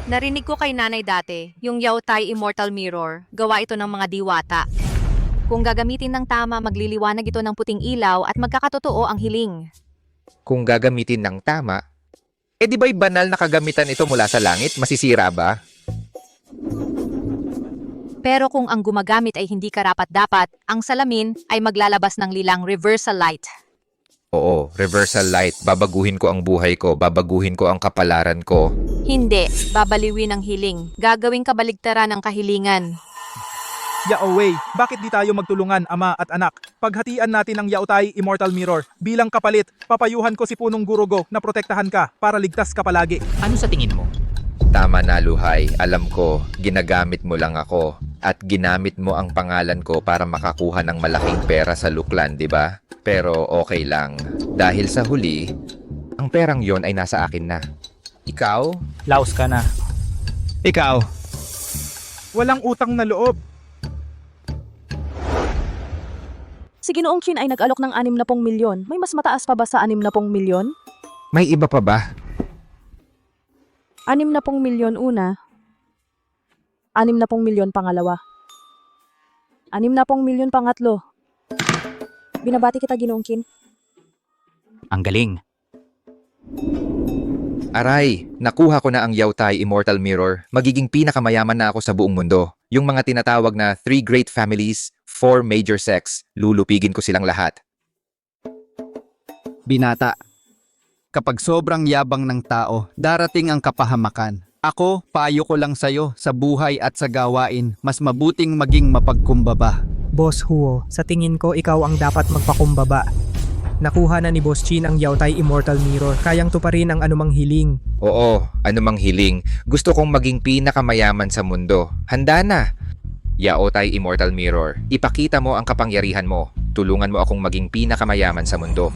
Narinig ko kay nanay dati, yung Yaotai Immortal Mirror, gawa ito ng mga diwata. Kung gagamitin ng tama, magliliwanag ito ng puting ilaw at magkakatotoo ang hiling. Kung gagamitin ng tama, di ba'y banal na kagamitan ito mula sa langit? Masisira ba? Pero kung ang gumagamit ay hindi karapat-dapat, ang salamin ay maglalabas ng lilang reversal light. Oo, reversal light. Babaguhin ko ang buhay ko, babaguhin ko ang kapalaran ko. Hindi, babaliwin ang hiling. Gagawing kabaligtaran ng kahilingan. Yaowei, bakit di tayo magtulungan, ama at anak? Paghatian natin ang Yaotai Immortal Mirror. Bilang kapalit, papayuhan ko si Punong Gurugo na protektahan ka para ligtas ka palagi. Ano sa tingin mo? Tama na, Luhay. Alam ko, ginagamit mo lang ako. At ginamit mo ang pangalan ko para makakuha ng malaking pera sa Luklan, di ba? Pero okay lang. Dahil sa huli, ang perang yon ay nasa akin na. Ikaw? Laos ka na. Ikaw. Walang utang na loob. Si Ginoong Chin ay nag-alok ng 60 milyon. May mas mataas pa ba sa 60 milyon? May iba pa ba? 60 milyon una. 60 milyon pangalawa. 60 milyon pangatlo. Binabati kita, Ginoong Chin. Ang galing. Aray, nakuha ko na ang Yaotai Immortal Mirror. Magiging pinakamayaman na ako sa buong mundo. Yung mga tinatawag na 3 great families, 4 major sects, lulupigin ko silang lahat. Binata, kapag sobrang yabang ng tao, darating ang kapahamakan. Ako, payo ko lang sa'yo sa buhay at sa gawain, mas mabuting maging mapagkumbaba. Boss Huo, sa tingin ko ikaw ang dapat magpakumbaba. Nakuha na ni Boss Chin ang Yaotai Immortal Mirror. Kayang tuparin ang anumang hiling. Oo, anumang hiling. Gusto kong maging pinakamayaman sa mundo. Handa na! Yaotai Immortal Mirror, ipakita mo ang kapangyarihan mo. Tulungan mo akong maging pinakamayaman sa mundo.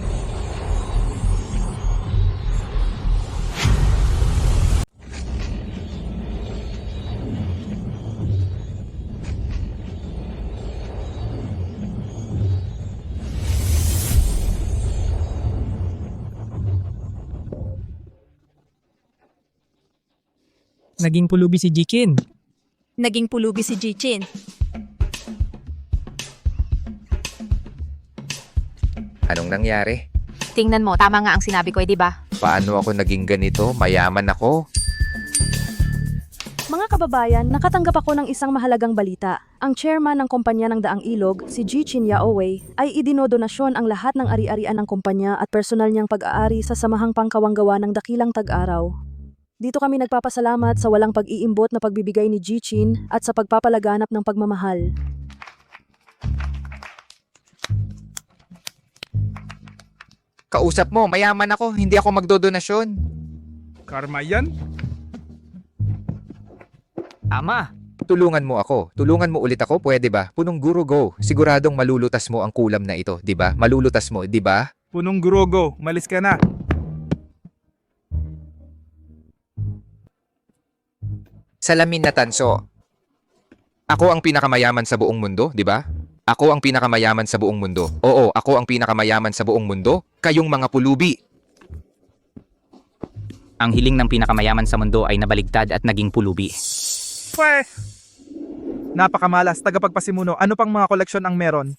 Naging pulubi si Jikin. Naging pulubi si Jichin. Anong nangyari? Tingnan mo, tama nga ang sinabi ko, di ba? Paano ako naging ganito? Mayaman ako? Mga kababayan, nakatanggap ako ng isang mahalagang balita. Ang chairman ng kumpanya ng Daang Ilog, si Jichin Yaowei, ay idinodonasyon ang lahat ng ari-arian ng kumpanya at personal niyang pag-aari sa samahang pangkawanggawa ng Dakilang Tag-Araw. Dito kami nagpapasalamat sa walang pag-iimbot na pagbibigay ni Jichin at sa pagpapalaganap ng pagmamahal. Kausap mo, mayaman ako, hindi ako magdodonasyon. Karma yan? Ama, Tulungan mo ako. Tulungan mo ulit ako, pwede ba? Punong Gurugo, siguradong malulutas mo ang kulam na ito, di ba? Malulutas mo, di ba? Punong Gurugo, malis ka na. Salamin na tanso. Ako ang pinakamayaman sa buong mundo, di ba? Ako ang pinakamayaman sa buong mundo. Oo, ako ang pinakamayaman sa buong mundo. Kayong mga pulubi. ang hiling ng pinakamayaman sa mundo ay nabaligtad at naging pulubi. Pweh! Napakamalas, tagapagpasimuno. Ano pang mga koleksyon ang meron?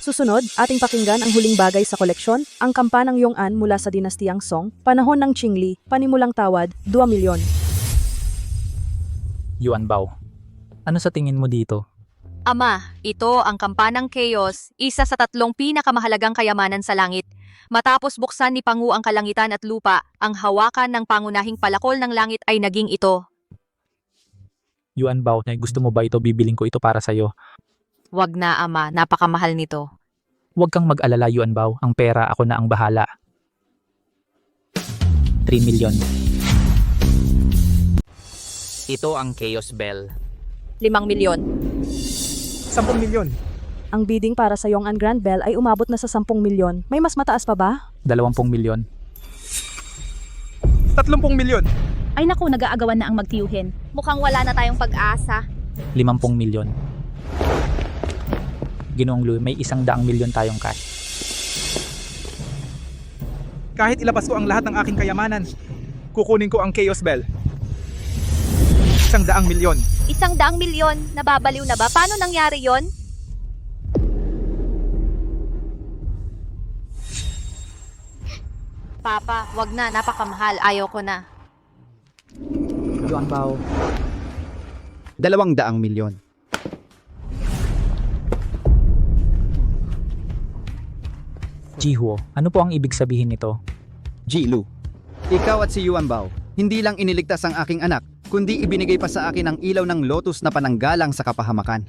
Susunod, ating pakinggan ang huling bagay sa koleksyon, ang kampanang Yong'an mula sa dinastiyang Song, panahon ng Qingli, panimulang tawad, 2 milyon. Yuan Bao, ano sa tingin mo dito? Ama, ito ang kampanang Chaos, isa sa 3 pinakamahalagang kayamanan sa langit. Matapos buksan ni Pangu ang kalangitan at lupa, ang hawakan ng pangunahing palakol ng langit ay naging ito. Yuan Bao, gusto mo ba ito? Bibiling ko ito para sa'yo. Wag na, Ama, napakamahal nito. Huwag kang mag-alala, Yuan Bao. Ang pera, ako na ang bahala. 3 milyon. Ito ang Chaos Bell. 5 milyon. 10 milyon. Ang bidding para sa Yong'an Grand Bell ay umabot na sa 10 milyon. May mas mataas pa ba? 20 milyon. 30 milyon. Ay naku, nag-aagawan na ang magtiyuhin. Mukhang wala na tayong pag-asa. 50 milyon. Ginoong Lu, may 100 milyon tayong cash. Kahit ilabas ko ang lahat ng aking kayamanan, kukunin ko ang Chaos Bell. 100 milyon. 100 milyon? Nababaliw na ba? Paano nangyari yon? Papa, wag na, napakamahal, ayaw ko na. Yuan Bao. 200 milyon. Jihuo, ano po ang ibig sabihin nito? Jilu, ikaw at si Yuan Bao, hindi lang iniligtas ang aking anak, kundi ibinigay pa sa akin ang ilaw ng lotus na pananggalang sa kapahamakan.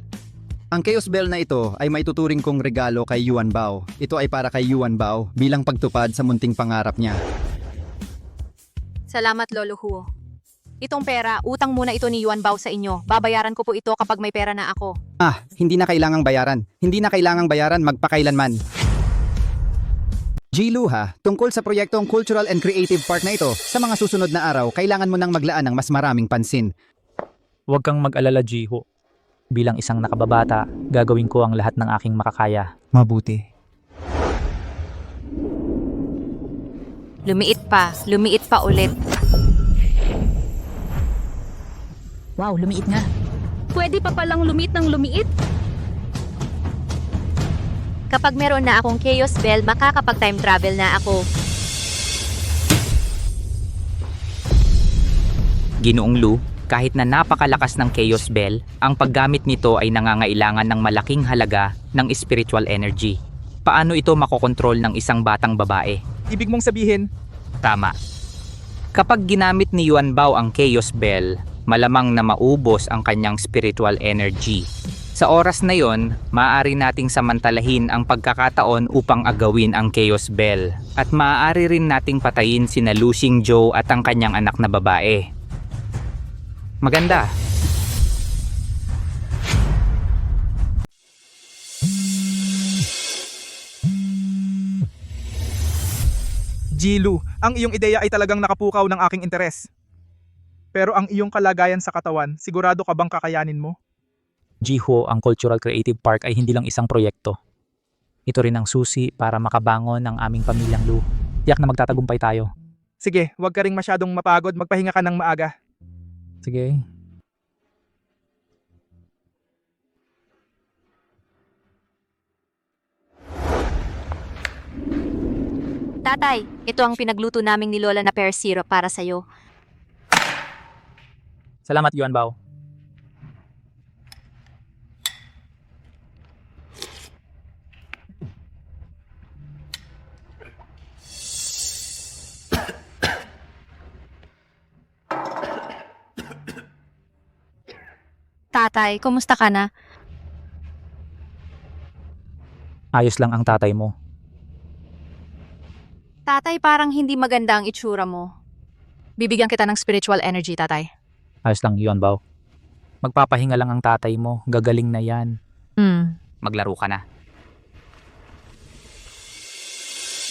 Ang Chaos Bell na ito ay maituturing kong regalo kay Yuan Bao. Ito ay para kay Yuan Bao bilang pagtupad sa munting pangarap niya. Salamat, Lolo Huo. Itong pera, utang muna ito ni Yuan Bao sa inyo. Babayaran ko po ito kapag may pera na ako. Hindi na kailangang bayaran. Hindi na kailangang bayaran magpakailanman. Jilu ha, tungkol sa proyektong Cultural and Creative Park na ito, sa mga susunod na araw, kailangan mo nang maglaan ng mas maraming pansin. Huwag kang mag-alala, Jihuo. Bilang isang nakababata, gagawin ko ang lahat ng aking makakaya. Mabuti. Lumiit pa ulit. Wow, lumiit nga. Pwede pa palang lumiit ng lumiit? Kapag meron na akong Chaos Bell, makakapag-time travel na ako. Ginoong Lu, kahit na napakalakas ng Chaos Bell, ang paggamit nito ay nangangailangan ng malaking halaga ng spiritual energy. Paano ito makokontrol ng isang batang babae? Ibig mong sabihin, Tama. Kapag ginamit ni Yuan Bao ang Chaos Bell, malamang na maubos ang kanyang spiritual energy. Sa oras na yon, maaari nating samantalahin ang pagkakataon upang agawin ang Chaos Bell. At maaari rin nating patayin sina Lu Xingzhou at ang kanyang anak na babae. Maganda. Jilu, ang iyong ideya ay talagang nakapukaw ng aking interes. Pero ang iyong kalagayan sa katawan, sigurado ka bang kakayanin mo? Jihuo, ang Cultural Creative Park ay hindi lang isang proyekto. Ito rin ang susi para makabangon ang aming pamilyang Lu. Tiyak na magtatagumpay tayo. Sige, huwag ka ring masyadong mapagod, magpahinga ka ng maaga. Sige. Tatay, ito ang pinagluto naming ni Lola na pear syrup para sa'yo. Salamat, Yuan Bao. Tatay, kumusta ka na? Ayos lang ang tatay mo. Tatay, parang hindi maganda ang itsura mo. Bibigyan kita ng spiritual energy, tatay. Ayos lang, Yuan Bao. Magpapahinga lang ang tatay mo. Gagaling na yan. Maglaro ka na.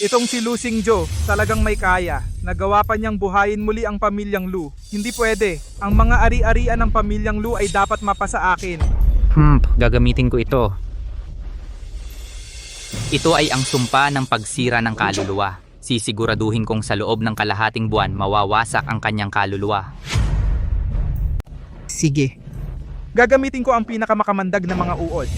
Itong si Lu Xingzhou, talagang may kaya. Nagawa pa niyang buhayin muli ang pamilyang Lu. Hindi pwede. Ang mga ari-arian ng pamilyang Lu ay dapat mapasa akin. Gagamitin ko ito. Ito ay ang sumpa ng pagsira ng kaluluwa. Sisiguraduhin kong sa loob ng kalahating buwan mawawasak ang kanyang kaluluwa. Sige. Gagamitin ko ang pinakamakamandag na mga uod.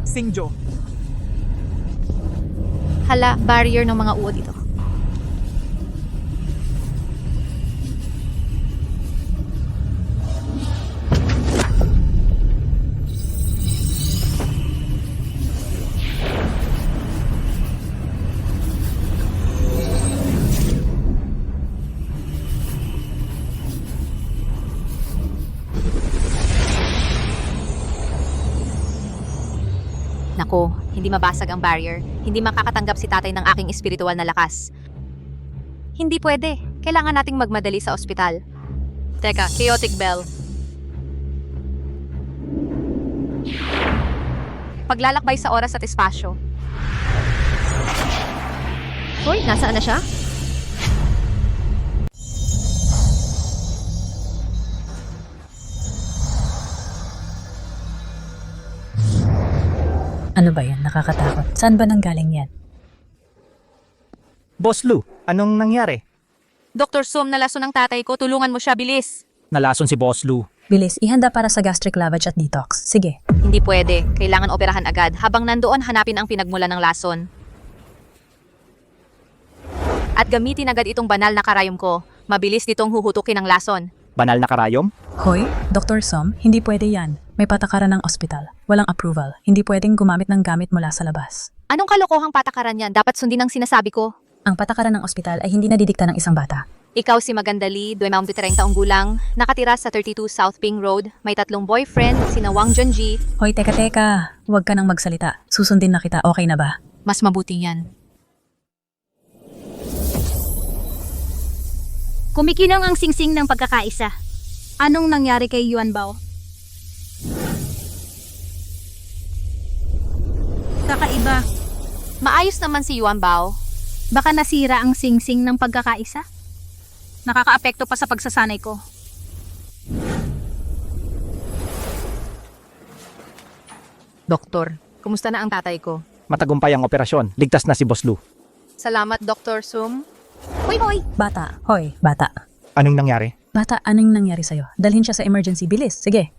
Singjo. Hala, barrier ng mga uod ito. Nako, hindi mabasag ang barrier. Hindi makakatanggap si tatay ng aking espiritual na lakas. Hindi pwede. Kailangan nating magmadali sa ospital. Teka, chaotic bell. Paglalakbay sa oras at espasyo. Hoy, nasaan na siya? Ano ba yan? Nakakatakot. Saan ba nanggaling yan? Boss Lou, anong nangyari? Dr. Sum, nalaso ng tatay ko. Tulungan mo siya, bilis. Nalason si Boss Lou. Bilis, ihanda para sa gastric lavage at detox. Sige. Hindi pwede. Kailangan operahan agad. Habang nandoon, hanapin ang pinagmula ng lason. At gamitin agad itong banal na karayom ko. Mabilis nitong huhutukin ang lason. Banal na karayom? Hoy, Dr. Som, hindi pwede yan. May patakaran ng ospital. Walang approval. Hindi pwedeng gumamit ng gamit mula sa labas. Anong kalokohang patakaran yan? Dapat sundin ang sinasabi ko. Ang patakaran ng ospital ay hindi nadidikta ng isang bata. Ikaw si Magandali, 23 taong gulang, nakatira sa 32 South Ping Road, may 3 boyfriend, sina Wang Junji. Hoy, teka. Huwag ka nang magsalita. Susundin na kita. Okay na ba? Mas mabuti yan. Kumikinang ang singsing ng pagkakaisa. Anong nangyari kay Yuan Bao? Kakaiba. Maayos naman si Yuan Bao. Baka nasira ang singsing ng pagkakaisa? Nakakaapekto pa sa pagsasanay ko. Doktor, kumusta na ang tatay ko? Matagumpay ang operasyon. Ligtas na si Boss Lou. Salamat, Dr. Sum. Hoy! Bata. Hoy, bata. Anong nangyari? Bata, anong nangyari sa'yo? Dalhin siya sa emergency. Bilis. Sige.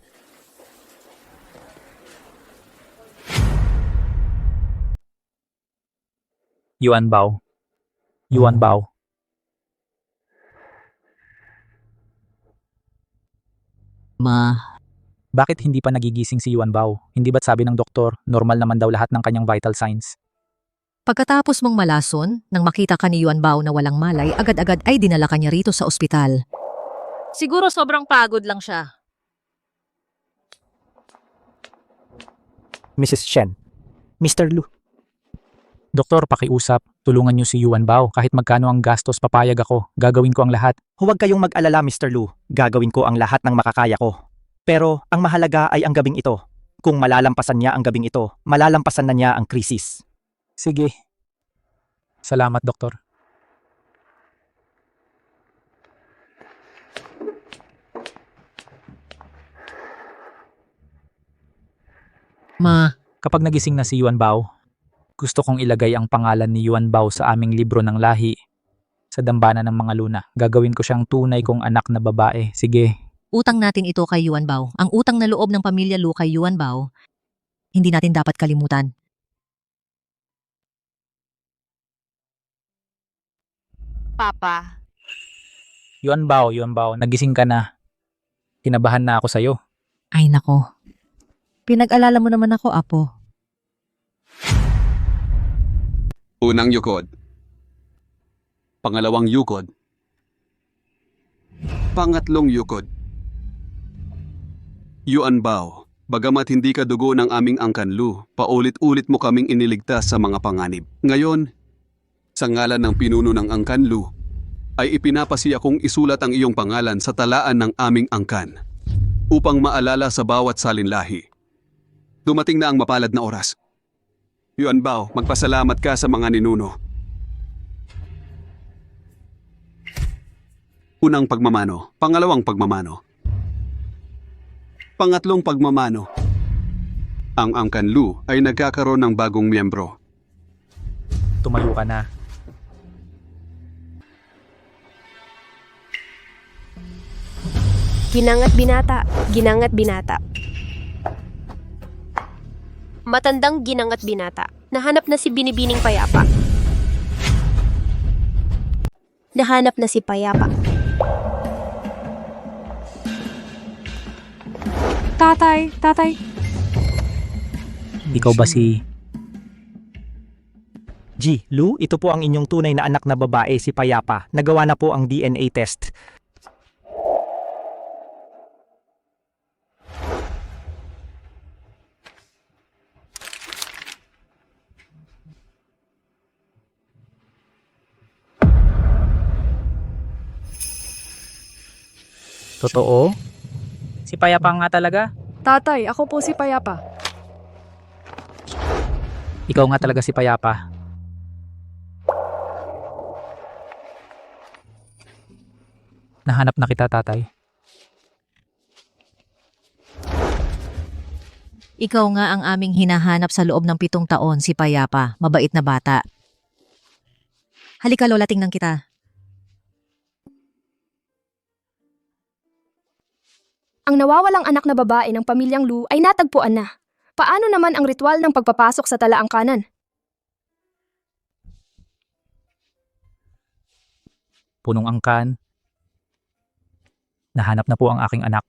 Yuan Bao. Yuan Bao. Bakit hindi pa nagigising si Yuan Bao? Hindi ba't sabi ng doktor, normal naman daw lahat ng kanyang vital signs? Pagkatapos mong malason, nang makita ka ni Yuan Bao na walang malay, agad-agad ay dinala ka niya rito sa ospital. Siguro sobrang pagod lang siya. Mrs. Chen. Mr. Lu. Doktor, pakiusap. Tulungan niyo si Yuan Bao. Kahit magkano ang gastos, papayag ako. Gagawin ko ang lahat. Huwag kayong mag-alala, Mr. Lu. Gagawin ko ang lahat ng makakaya ko. Pero ang mahalaga ay ang gabing ito. Kung malalampasan niya ang gabing ito, malalampasan na niya ang krisis. Sige. Salamat, Doktor. Kapag nagising na si Yuan Bao, gusto kong ilagay ang pangalan ni Yuan Bao sa aming libro ng lahi sa dambana ng mga luna. Gagawin ko siyang tunay kong anak na babae. Sige. Utang natin ito kay Yuan Bao. Ang utang na loob ng pamilya Lu kay Yuan Bao, hindi natin dapat kalimutan. Papa. Yuan Bao, nagising ka na. Kinabahan na ako sa'yo. Ay nako. Pinag-alala mo naman ako, Apo. Unang yukod. Pangalawang yukod. Pangatlong yukod. Yuan Bao, bagamat hindi ka dugo ng aming Angkan Lu, paulit-ulit mo kaming iniligtas sa mga panganib. Ngayon, sa ngalan ng pinuno ng Angkan Lu, ay ipinapasiya kong isulat ang iyong pangalan sa talaan ng aming angkan upang maalala sa bawat salinlahi. Dumating na ang mapalad na oras. Yuan Bao, magpasalamat ka sa mga ninuno. Unang pagmamano, pangalawang pagmamano. Pangatlong pagmamano. Ang Angkan Lu ay nagkakaroon ng bagong miyembro. Tumayo ka na. Ginangat binata, ginangat binata. Matandang ginang at binata. Nahanap na si Binibining Payapa. Nahanap na si Payapa. Tatay. Ikaw ba si... G, Lu, ito po ang inyong tunay na anak na babae, si Payapa. Nagawa na po ang DNA test. Totoo? Si Payapa nga talaga? Tatay, ako po si Payapa. Ikaw nga talaga si Payapa. Nahanap na kita, tatay. Ikaw nga ang aming hinahanap sa loob ng 7 taon, si Payapa. Mabait na bata. Halika Lola, tingnan kita. Ang nawawalang anak na babae ng pamilyang Lu ay natagpuan na. Paano naman ang ritual ng pagpapasok sa talaangkanan? Punong angkan. Nahanap na po ang aking anak.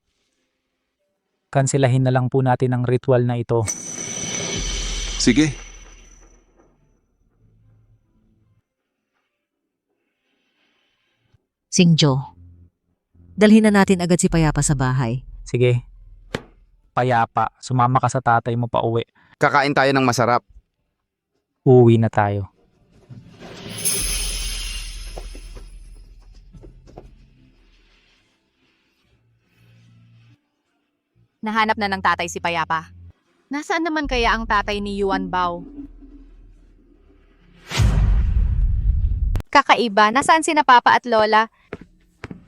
Kanselahin na lang po natin ang ritual na ito. Sige. Singjo, dalhin na natin agad si Payapa sa bahay. Sige. Payapa, sumama ka sa tatay mo pa uwi. Kakain tayo ng masarap. Uuwi na tayo. Nahanap na ng tatay si Payapa. Nasaan naman kaya ang tatay ni Yuan Bao? Kakaiba, nasaan sina Papa at Lola?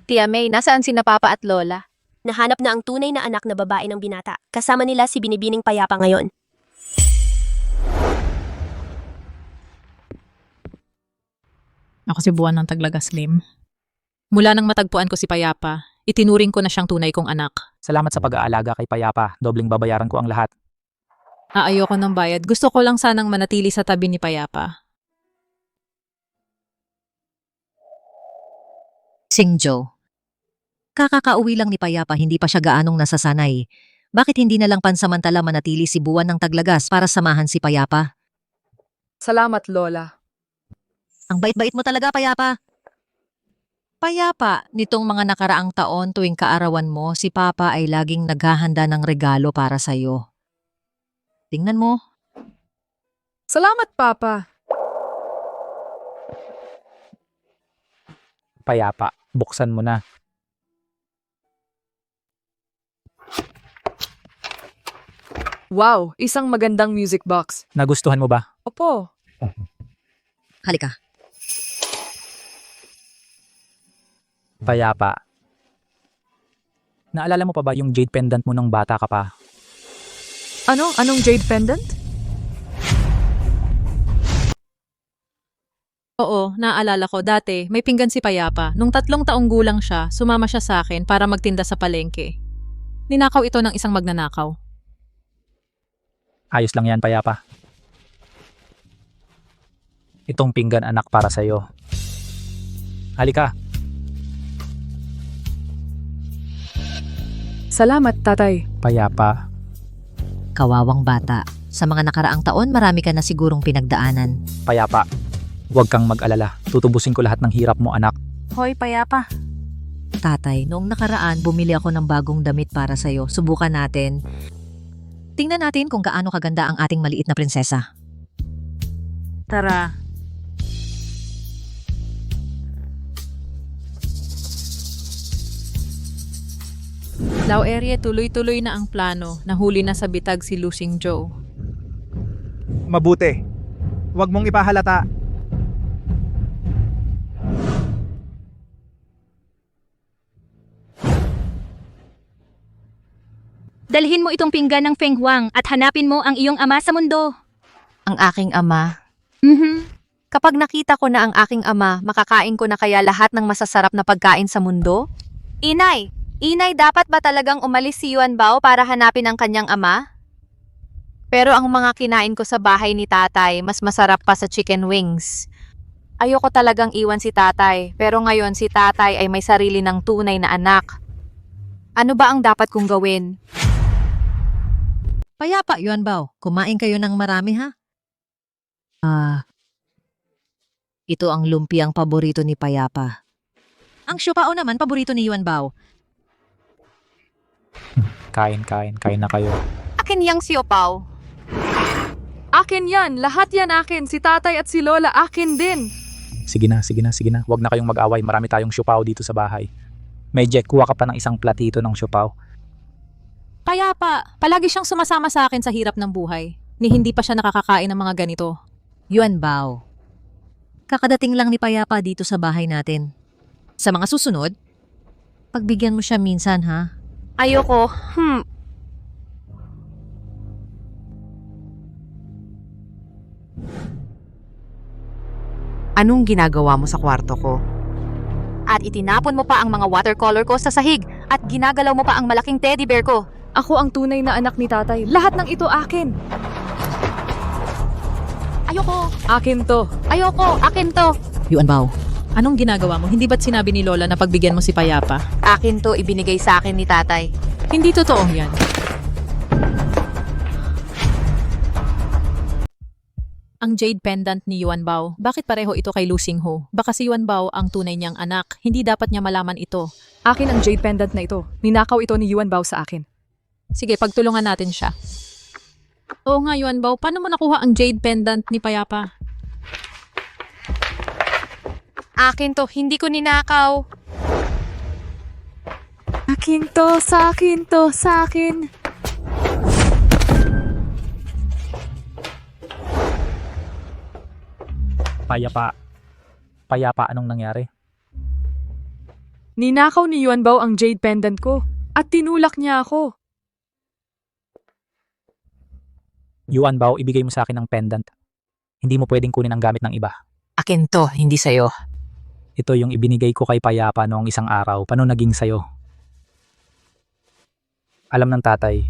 Tia May, nasaan sina Papa at Lola? Nahanap na ang tunay na anak na babae ng binata. Kasama nila si Binibining Payapa ngayon. Ako si Buwan ng Taglagas Lim. Mula nang matagpuan ko si Payapa, itinuring ko na siyang tunay kong anak. Salamat sa pag-aalaga kay Payapa. Dobling babayaran ko ang lahat. Ayoko ng bayad. Gusto ko lang sanang manatili sa tabi ni Payapa. Singjo, kakakauwi lang ni Payapa, hindi pa siya gaanong nasasanay. Bakit hindi na lang pansamantala manatili si Buwan ng Taglagas para samahan si Payapa? Salamat, Lola. Ang bait-bait mo talaga, Payapa. Payapa, nitong mga nakaraang taon tuwing kaarawan mo, si Papa ay laging naghahanda ng regalo para sa'yo. Tingnan mo. Salamat, Papa. Payapa, buksan mo na. Wow, isang magandang music box. Nagustuhan mo ba? Opo. Halika. Payapa. Naalala mo pa ba yung jade pendant mo nung bata ka pa? Ano? Anong jade pendant? Oo, naalala ko. Dati, may pinggan si Payapa. Nung 3 taong gulang siya, sumama siya sa akin para magtinda sa palengke. Ninakaw ito ng isang magnanakaw. Ayos lang yan, Payapa. Itong pinggan anak para sa'yo. Halika. Salamat, Tatay. Payapa. Kawawang bata. Sa mga nakaraang taon, marami ka na sigurong pinagdaanan. Payapa. Huwag kang mag-alala. Tutubusin ko lahat ng hirap mo, anak. Hoy, Payapa. Tatay, noong nakaraan, bumili ako ng bagong damit para sa'yo. Subukan natin. Tingnan natin kung gaano kaganda ang ating maliit na prinsesa. Tara. Lao area, tuloy-tuloy na ang plano. Nahuli na sa bitag si Lusing Joe. Mabuti. Huwag mong ipahalata. Dalhin mo itong pinggan ng Feng Huang at hanapin mo ang iyong ama sa mundo. Ang aking ama. Kapag nakita ko na ang aking ama, makakain ko na kaya lahat ng masasarap na pagkain sa mundo? Inay, dapat ba talagang umalis si Yuan Bao para hanapin ang kanyang ama? Pero ang mga kinain ko sa bahay ni tatay, mas masarap pa sa chicken wings. Ayoko talagang iwan si tatay, pero ngayon si tatay ay may sarili ng tunay na anak. Ano ba ang dapat kong gawin? Payapa, Yuan Bao. Kumain kayo ng marami, ha? Ito ang lumpiang paborito ni Payapa. Ang siopao naman, paborito ni Yuan Bao. Kain na kayo. Akin yang siopaw. Akin yan! Lahat yan akin! Si tatay at si lola akin din! Sige na. Huwag na kayong mag-away. Marami tayong siopaw dito sa bahay. Jack, kuha ka pa ng isang platito ng siopaw. Payapa, palagi siyang sumasama sa akin sa hirap ng buhay. Ni hindi pa siya nakakakain ng mga ganito. Yuan Bao. Kakadating lang ni Payapa dito sa bahay natin. Sa mga susunod, pagbigyan mo siya minsan, ha? Ayoko. Anong ginagawa mo sa kwarto ko? At itinapon mo pa ang mga watercolor ko sa sahig at ginagalaw mo pa ang malaking teddy bear ko. Ako ang tunay na anak ni tatay. Lahat ng ito akin! Ayoko. Akin to. Ayoko. Akin to. Yuan Bao. Anong ginagawa mo? Hindi ba't sinabi ni Lola na pagbigyan mo si Payapa? Akin to ibinigay sa akin ni tatay. Hindi totoo yan. Ang jade pendant ni Yuan Bao, bakit pareho ito kay Lu Xinghu? Baka si Yuan Bao ang tunay niyang anak. Hindi dapat niya malaman ito. Akin ang jade pendant na ito. Ninakaw ito ni Yuan Bao sa akin. Sige, pagtulungan natin siya. Oo nga, Yuan Bao, paano mo nakuha ang jade pendant ni Payapa? Akin to. Hindi ko ninakaw. Akin to, sa akin to, sa akin. Payapa, anong nangyari? Ninakaw ni Yuan Bao ang jade pendant ko. At tinulak niya ako. Yuan Bao, ibigay mo sa akin ang pendant. Hindi mo pwedeng kunin ang gamit ng iba. Akin to, hindi sa'yo. Ito yung ibinigay ko kay Payapa noong isang araw. Paano naging sayo? Alam ng tatay,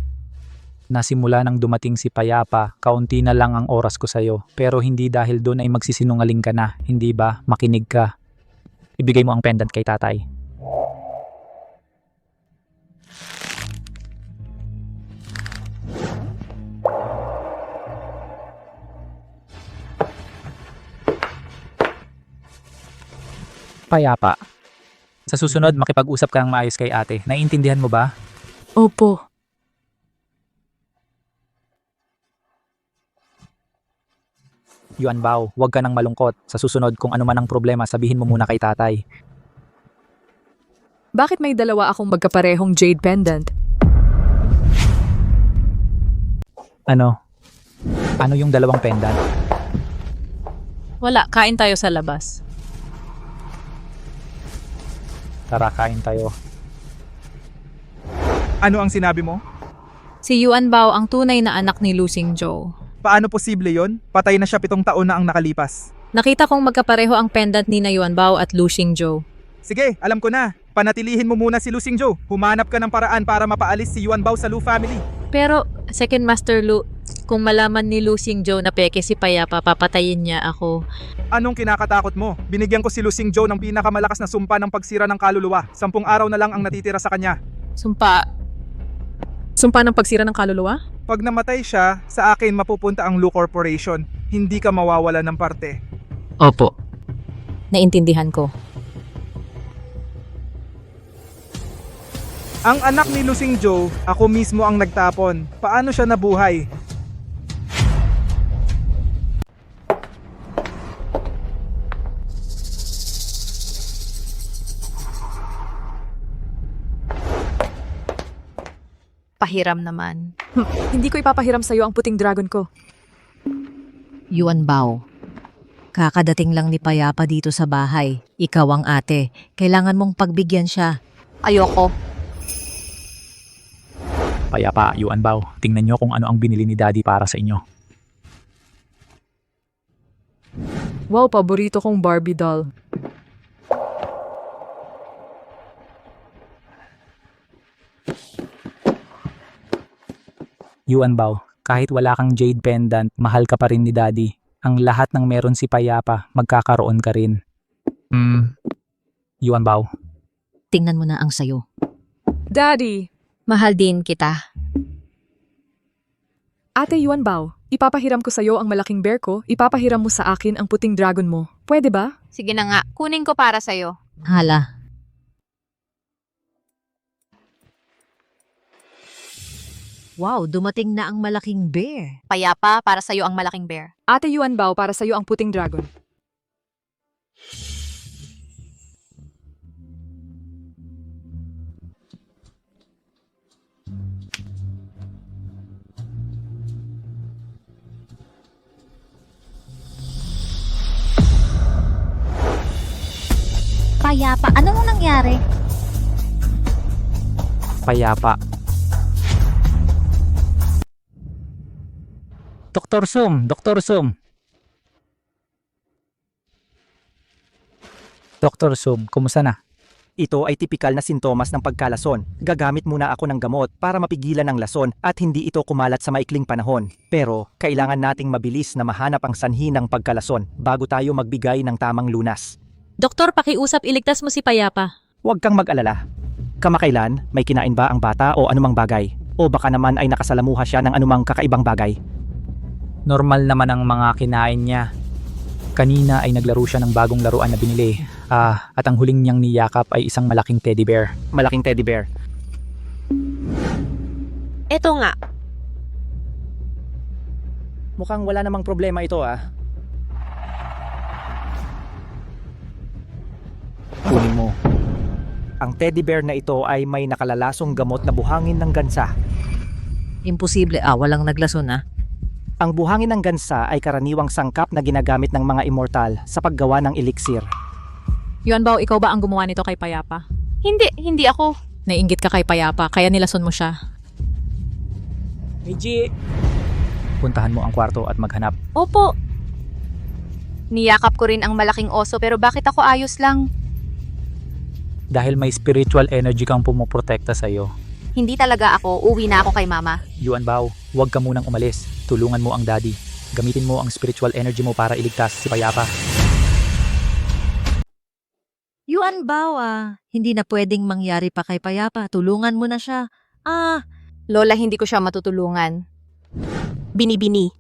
na simula nang dumating si Payapa, kaunti na lang ang oras ko sa'yo. Pero hindi dahil doon ay magsisinungaling ka na. Hindi ba? Makinig ka. Ibigay mo ang pendant kay tatay. Payapa. Sa susunod, makipag-usap ka ng maayos kay ate. Naiintindihan mo ba? Opo. Yuan Bao, huwag ka nang malungkot. Sa susunod, kung ano man ang problema, sabihin mo muna kay tatay. Bakit may dalawa akong magkaparehong jade pendant? Ano? Ano yung dalawang pendant? Wala, kain tayo sa labas. Tara, kain tayo. Ano ang sinabi mo? Si Yuan Bao ang tunay na anak ni Lu Xingzhou. Paano posible yon? Patay na siya 7 taon na ang nakalipas. Nakita kong magkapareho ang pendant ni na Yuan Bao at Lu Xingzhou. Sige, alam ko na. Panatilihin mo muna si Lu Xingzhou. Humanap ka ng paraan para mapaalis si Yuan Bao sa Lu family. Pero, Second Master Lu, kung malaman ni Lu Xingzhou na peke si Payapa, papatayin niya ako. Anong kinakatakot mo? Binigyan ko si Lu Xingzhou ng pinakamalakas na sumpa ng pagsira ng kaluluwa. 10 araw na lang ang natitira sa kanya. Sumpa ng pagsira ng kaluluwa? Pag namatay siya, sa akin mapupunta ang Lu Corporation. Hindi ka mawawala ng parte. Opo. Naintindihan ko. Ang anak ni Lu Xingzhou, ako mismo ang nagtapon. Paano siya nabuhay? Pahiram naman. Hindi ko ipapahiram sa'yo ang puting dragon ko. Yuan Bao. Kakadating lang ni Payapa dito sa bahay. Ikaw ang ate. Kailangan mong pagbigyan siya. Ayoko. Payapa, Yuan Bao, tingnan nyo kung ano ang binili ni Daddy para sa inyo. Wow, paborito kong Barbie doll. Yuan Bao, Kahit wala kang jade pendant, mahal ka pa rin ni Daddy. Ang lahat ng meron si Payapa, magkakaroon ka rin. Yuan Bao. Tingnan mo na ang sayo. Daddy! Mahal din kita. Ate Yuan Bao, ipapahiram ko sa'yo ang malaking bear ko, ipapahiram mo sa akin ang puting dragon mo. Pwede ba? Sige na nga, kunin ko para sa'yo. Hala. Wow, dumating na ang malaking bear. Payapa, para sa'yo ang malaking bear. Ate Yuan Bao, para sa'yo ang puting dragon. Payapa, ano nang nangyari? Payapa. Dr. Sum, Dr. Sum. Dr. Sum, kumusta na? Ito ay tipikal na sintomas ng pagkalason. Gagamit muna ako ng gamot para mapigilan ang lason at hindi ito kumalat sa maikling panahon. Pero kailangan nating mabilis na mahanap ang sanhi ng pagkalason bago tayo magbigay ng tamang lunas. Doktor, pakiusap, iligtas mo si Payapa. Huwag kang mag-alala. Kamakailan, may kinain ba ang bata o anumang bagay? O baka naman ay nakasalamuha siya ng anumang kakaibang bagay? Normal naman ang mga kinain niya. Kanina ay naglaro siya ng bagong laruan na binili. At ang huling niyang niyakap ay isang malaking teddy bear. Malaking teddy bear. Eto nga. Mukhang wala namang problema ito Kunin mo. Ang teddy bear na ito ay may nakalalasong gamot na buhangin ng gansa. Imposible. Walang naglason Ang buhangin ng gansa ay karaniwang sangkap na ginagamit ng mga immortal sa paggawa ng eliksir. Yuan Bao, ikaw ba ang gumawa nito kay Payapa? Hindi ako. Naiinggit ka kay Payapa, kaya nilason mo siya. Meiji! Puntahan mo ang kwarto at maghanap. Opo. Niyakap ko rin ang malaking oso pero bakit ako ayos lang? Dahil may spiritual energy kang pumoprotekta sa'yo. Hindi talaga ako. Uwi na ako kay mama. Yuan Bao, huwag ka munang umalis. Tulungan mo ang daddy. Gamitin mo ang spiritual energy mo para iligtas si Payapa. Yuan Bao, hindi na pwedeng mangyari pa kay Payapa. Tulungan mo na siya. Lola, hindi ko siya matutulungan. Binibini.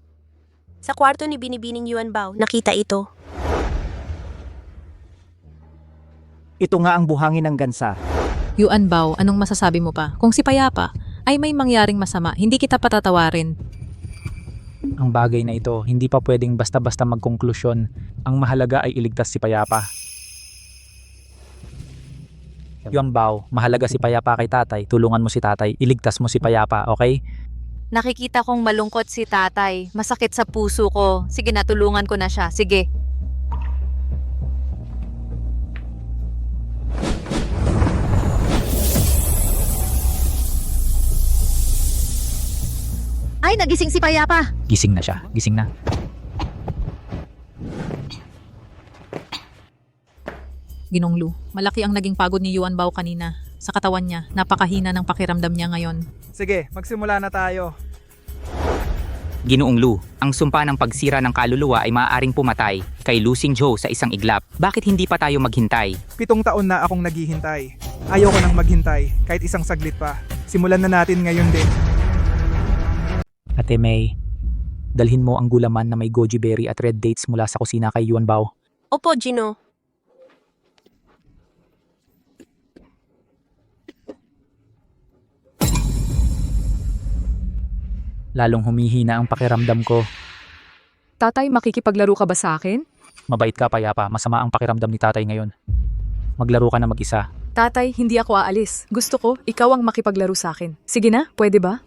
Sa kwarto ni Binibining Yuan Bao, nakita ito. Ito nga ang buhangin ng gansa. Yuan Bao, anong masasabi mo pa? Kung si Payapa ay may mangyaring masama, hindi kita patatawarin. Ang bagay na ito, hindi pa pwedeng basta-basta magkonklusyon. Ang mahalaga ay iligtas si Payapa. Yuan Bao, mahalaga si Payapa kay tatay. Tulungan mo si tatay. Iligtas mo si Payapa, okay? Nakikita kong malungkot si tatay. Masakit sa puso ko. Sige na, tulungan ko na siya. Sige. Ay, nagising si Payapa. Gising na siya. Gising na. Ginong Lu, malaki ang naging pagod ni Yuan Bao kanina. Sa katawan niya, napakahina ng pakiramdam niya ngayon. Sige, magsimula na tayo. Ginoong Lu, ang sumpa ng pagsira ng kaluluwa ay maaaring pumatay kay Lu Xingzhou sa isang iglap. Bakit hindi pa tayo maghintay? 7 taon na akong naghihintay. Ayoko nang maghintay, kahit isang saglit pa. Simulan na natin ngayon din. Ate May, dalhin mo ang gulaman na may goji berry at red dates mula sa kusina kay Yuan Bao. Opo, Gino. Lalong humihina ang pakiramdam ko. Tatay, makikipaglaro ka ba sa akin? Mabait ka, Payapa. Masama ang pakiramdam ni tatay ngayon. Maglaro ka na mag-isa. Tatay, hindi ako aalis. Gusto ko, ikaw ang makipaglaro sa akin. Sige na, pwede ba?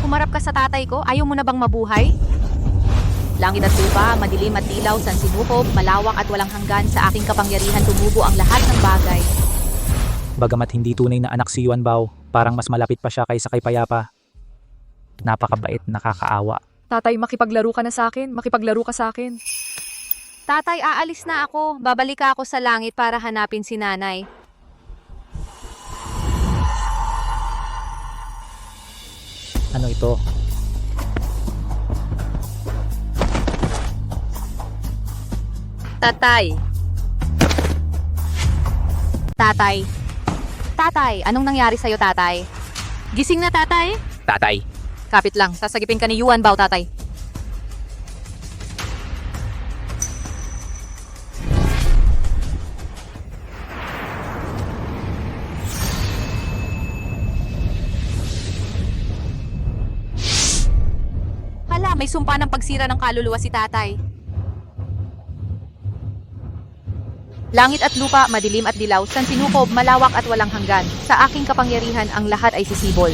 Humarap ka sa tatay ko. Ayaw mo na bang mabuhay? Langit at lupa, madilim at dilaw, sansinukob, malawak at walang hanggan, sa aking kapangyarihan tumubo ang lahat ng bagay. Bagamat hindi tunay na anak si Yuan Bao, parang mas malapit pa siya kaysa kay Payapa. Napakabait, nakakaawa. Tatay, makipaglaro ka na sa akin. Makipaglaro ka sa akin. Tatay, aalis na ako. Babalik ako sa langit para hanapin si nanay. Ano ito? Tatay. Tatay. Tatay, anong nangyari sa'yo, tatay? Gising na, tatay? Tatay, Kapit lang, sasagipin ka ni Yuan Bao, tatay. Hala, may sumpa ng pagsira ng kaluluwa si tatay. Langit at lupa, madilim at dilaw, sansinukob, malawak at walang hanggan. Sa aking kapangyarihan, ang lahat ay sisibol.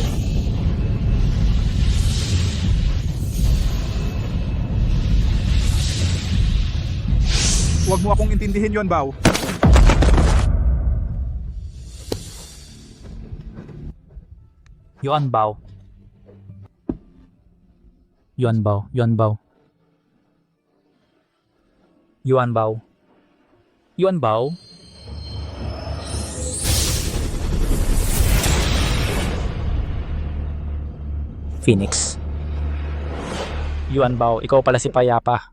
Huwag mo akong intindihin yon, Bao. Yuan Bao. Yuan Bao. Yuan Bao. Yuan Bao. Yuan Bao. Phoenix. Yuan Bao, ikaw pala si Payapa.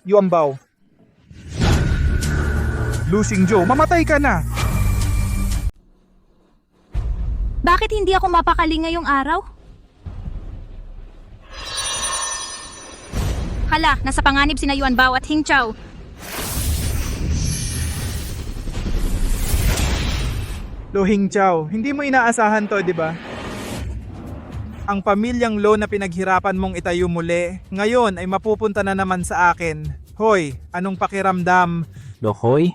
Yuan Bao. Lu Xingzhou, mamatay ka na! Bakit hindi ako mapakali ngayong araw? Hala, nasa panganib sina Yuan Bao at Hing Chao. Lo Hingchao, hindi mo inaasahan to, di ba? Ang pamilyang Lo na pinaghirapan mong itayo muli, ngayon ay mapupunta na naman sa akin. Hoy, anong pakiramdam? Lohoy,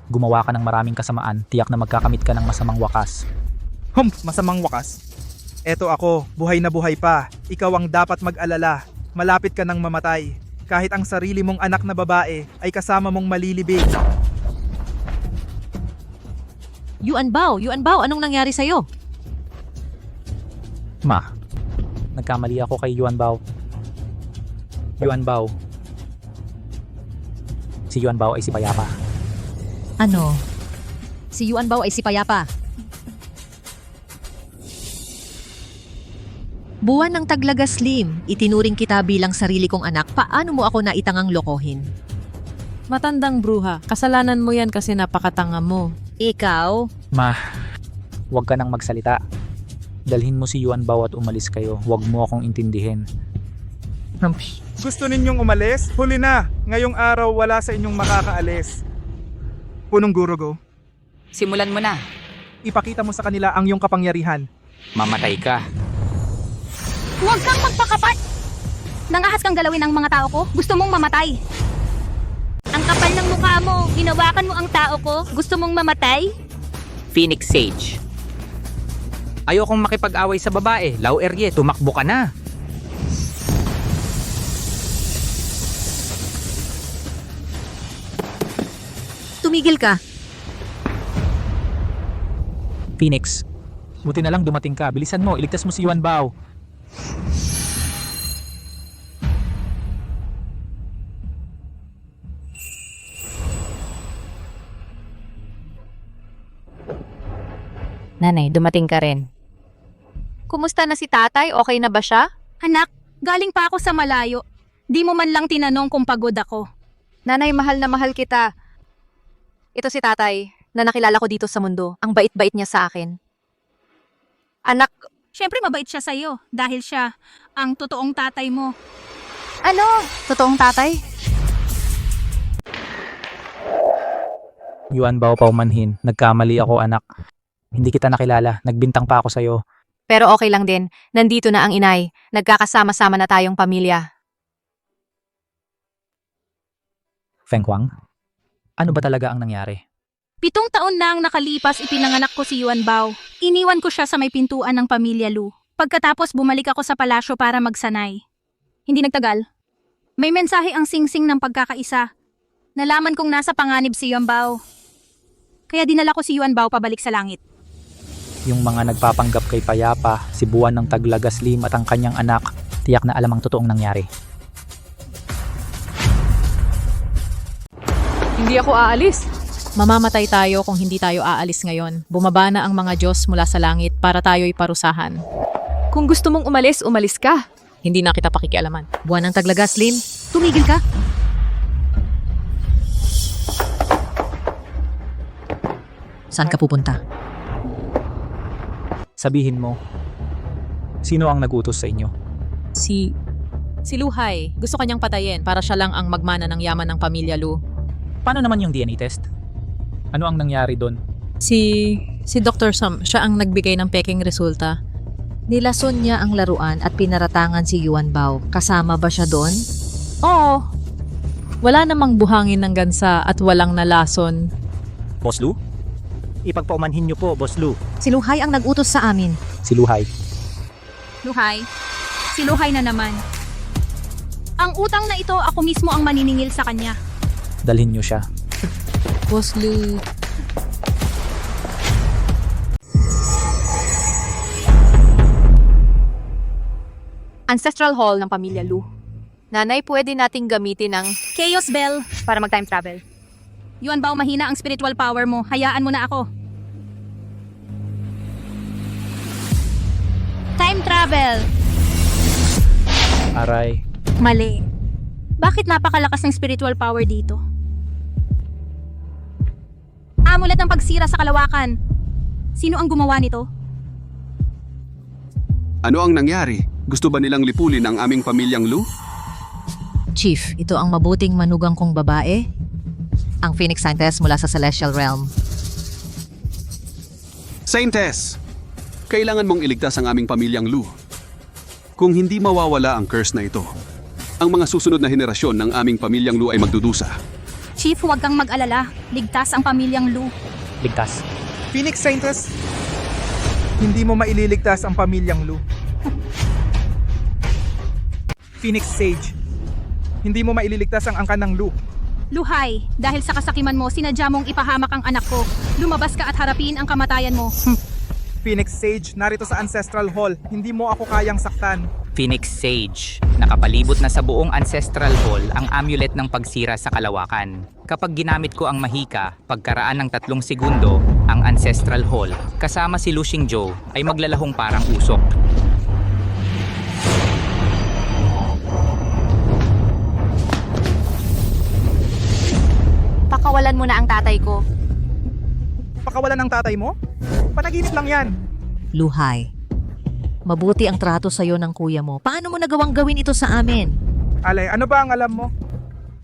gumawa ka ng maraming kasamaan, tiyak na magkakamit ka ng masamang wakas. Masamang wakas. Eto ako, buhay na buhay pa. Ikaw ang dapat mag-alala. Malapit ka nang mamatay. Kahit ang sarili mong anak na babae ay kasama mong malilibig. Yuan Bao, anong nangyari sa'yo? Ma, nagkamali ako kay Yuan Bao. Yuan Bao. Si Yuan Bao ay si Payapa. Ano? Si Yuan Bao ay si Payapa. Buwan ng Taglaga Slim, itinuring kita bilang sarili kong anak. Paano mo ako naitangang lokohin? Matandang bruha, kasalanan mo yan kasi napakatanga mo. Ikaw? Ma, huwag ka nang magsalita. Dalhin mo si Yuan Bao at umalis kayo. Huwag mo akong intindihin. Gusto ninyong umalis? Huli na! Ngayong araw wala sa inyong makakaalis. Punong Gurugo, simulan mo na. ipakita mo sa kanila ang iyong kapangyarihan. Mamatay ka. Huwag kang magpakapat! Nangahas kang galawin ang mga tao ko, gusto mong mamatay. Ang kapal ng mukha mo, hinawakan mo ang tao ko, gusto mong mamatay? Phoenix Sage. Ayokong makipag-away sa babae. Lau Erye, tumakbo ka na. Tumigil ka. Phoenix, buti na lang dumating ka. Bilisan mo, iligtas mo si Yuan Bao. Nanay, dumating ka rin. Kumusta na si tatay? Okay na ba siya? Anak, galing pa ako sa malayo. Di mo man lang tinanong kung pagod ako. Nanay, mahal na mahal kita. Ito si tatay na nakilala ko dito sa mundo. Ang bait-bait niya sa akin. Anak, Siyempre mabait siya sa'yo dahil siya ang totoong tatay mo. ano? Totoong tatay? Yuan Bao paumanhin. Nagkamali ako, anak. Hindi kita nakilala. Nagbintang pa ako sa'yo. Pero okay lang din. Nandito na ang inay. Nagkakasama-sama na tayong pamilya. Feng Huang, ano ba talaga ang nangyari? 7 taon na ang nakalipas ipinanganak ko si Yuan Bao. Iniwan ko siya sa may pintuan ng pamilya Lu. Pagkatapos bumalik ako sa palasyo para magsanay. Hindi nagtagal. May mensahe ang singsing ng pagkakaisa. Nalaman kong nasa panganib si Yuan Bao. Kaya dinala ko si Yuan Bao pabalik sa langit. Yung mga nagpapanggap kay Payapa, si Buwan ng Taglaga Slim at ang kanyang anak, tiyak na alam ang totoong nangyari. Hindi ako aalis. Mamamatay tayo kung hindi tayo aalis ngayon. Bumaba na ang mga Diyos mula sa langit para tayo'y parusahan. Kung gusto mong umalis, umalis ka. Hindi na kita pakikialaman. Buwan ng Taglaga Slim, Tumigil ka. Saan ka pupunta? Sabihin mo, sino ang nagutos sa inyo? Si Luhay. Gusto kanyang patayin para siya lang ang magmana ng yaman ng pamilya Lu. Paano naman yung DNA test? Ano ang nangyari doon? Si Dr. Sam, siya ang nagbigay ng peking resulta. Nilason niya ang laruan at pinaratangan si Yuan Bao. Kasama ba siya doon? Oo. Wala namang buhangin ng gansa at walang nalason. Boss Lu? Ipagpaumanhin niyo po, Boss Lu. Si Luhay ang nag-utos sa amin. Si Luhay. Luhay. Si Luhay na naman. Ang utang na ito, ako mismo ang maniningil sa kanya. Dalhin niyo siya. Boss Lu. Ancestral Hall ng Pamilya Lu. Nanay, pwede nating gamitin ang Chaos Bell. para mag-time travel. Yuan Bao, mahina ang spiritual power mo. Hayaan mo na ako. Time travel. Aray. Mali. Bakit napakalakas ng spiritual power dito? Amulet ng pagsira sa kalawakan. Sino ang gumawa nito? Ano ang nangyari? Gusto ba nilang lipulin ang aming pamilyang Lu? Chief, ito ang mabuting manugang kong babae. Ang Phoenix Scientist mula sa Celestial Realm. Saintess, kailangan mong iligtas ang aming pamilyang Lu. Kung hindi mawawala ang curse na ito, ang mga susunod na henerasyon ng aming pamilyang Lu ay magdudusa. Chief, huwag kang mag-alala. Ligtas ang pamilyang Lu. Ligtas. Phoenix Scientist, hindi mo maililigtas ang pamilyang Lu. Phoenix Sage, hindi mo maililigtas ang angkan ng Lu. Luhay, dahil sa kasakiman mo, sinadya mong ipahamak ang anak ko. Lumabas ka at harapin ang kamatayan mo. Phoenix Sage, narito sa Ancestral Hall. Hindi mo ako kayang saktan. Phoenix Sage. Nakapalibot na sa buong Ancestral Hall ang amulet ng pagsira sa kalawakan. Kapag ginamit ko ang mahika, pagkaraan ng 3 segundo, ang Ancestral Hall, kasama si Lu Xingzhou, ay maglalahong parang usok. Pakawalan mo na ang tatay ko. Pakawalan ng tatay mo? Panaginip lang yan. Luhay. Mabuti ang trato sa'yo ng kuya mo. Paano mo nagawang gawin ito sa amin? Alay, ano ba ang alam mo?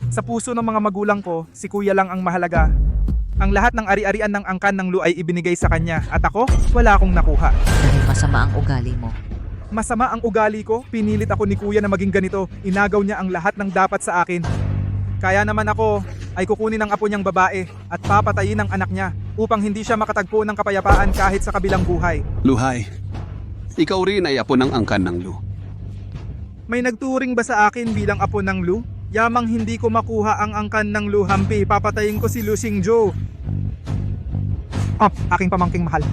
Sa puso ng mga magulang ko, si kuya lang ang mahalaga. Ang lahat ng ari-arian ng angkan ng Lu ay ibinigay sa kanya at ako, wala akong nakuha. Dahil masama ang ugali mo. Masama ang ugali ko, pinilit ako ni kuya na maging ganito. Inagaw niya ang lahat ng dapat sa akin. Kaya naman ako ay kukunin ang apo niyang babae at papatayin ang anak niya upang hindi siya makatagpo ng kapayapaan kahit sa kabilang buhay. Luhay, ikaw rin ay apo ng angkan ng Lu. May nagturing ba sa akin bilang apo ng Lu? Yamang hindi ko makuha ang angkan ng Lu Hampi, papatayin ko si Lu Xingzhou. Oh, aking pamangking mahal.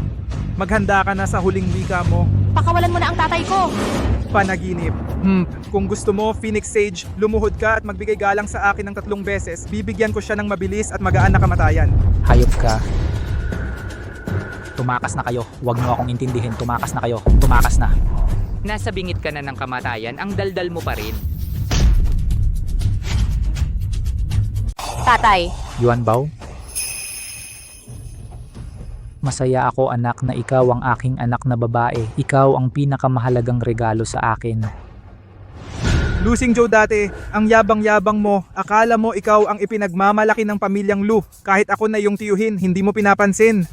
Maghanda ka na sa huling wika mo. Pakawalan mo na ang tatay ko. Panaginip. Kung gusto mo, Phoenix Sage, lumuhod ka at magbigay galang sa akin ng 3 beses. Bibigyan ko siya ng mabilis at magaan na kamatayan. Hayop ka. Tumakas na kayo. Huwag mo akong intindihin. Tumakas na kayo. Tumakas na. Nasa bingit ka na ng kamatayan, ang daldal mo pa rin. Tatay, Yuan Bao? Masaya ako anak na ikaw ang aking anak na babae. Ikaw ang pinakamahalagang regalo sa akin. Lu Xingzhou dati, ang yabang-yabang mo. Akala mo ikaw ang ipinagmamalaki ng pamilyang Lu. Kahit ako na yung tiyuhin, hindi mo pinapansin.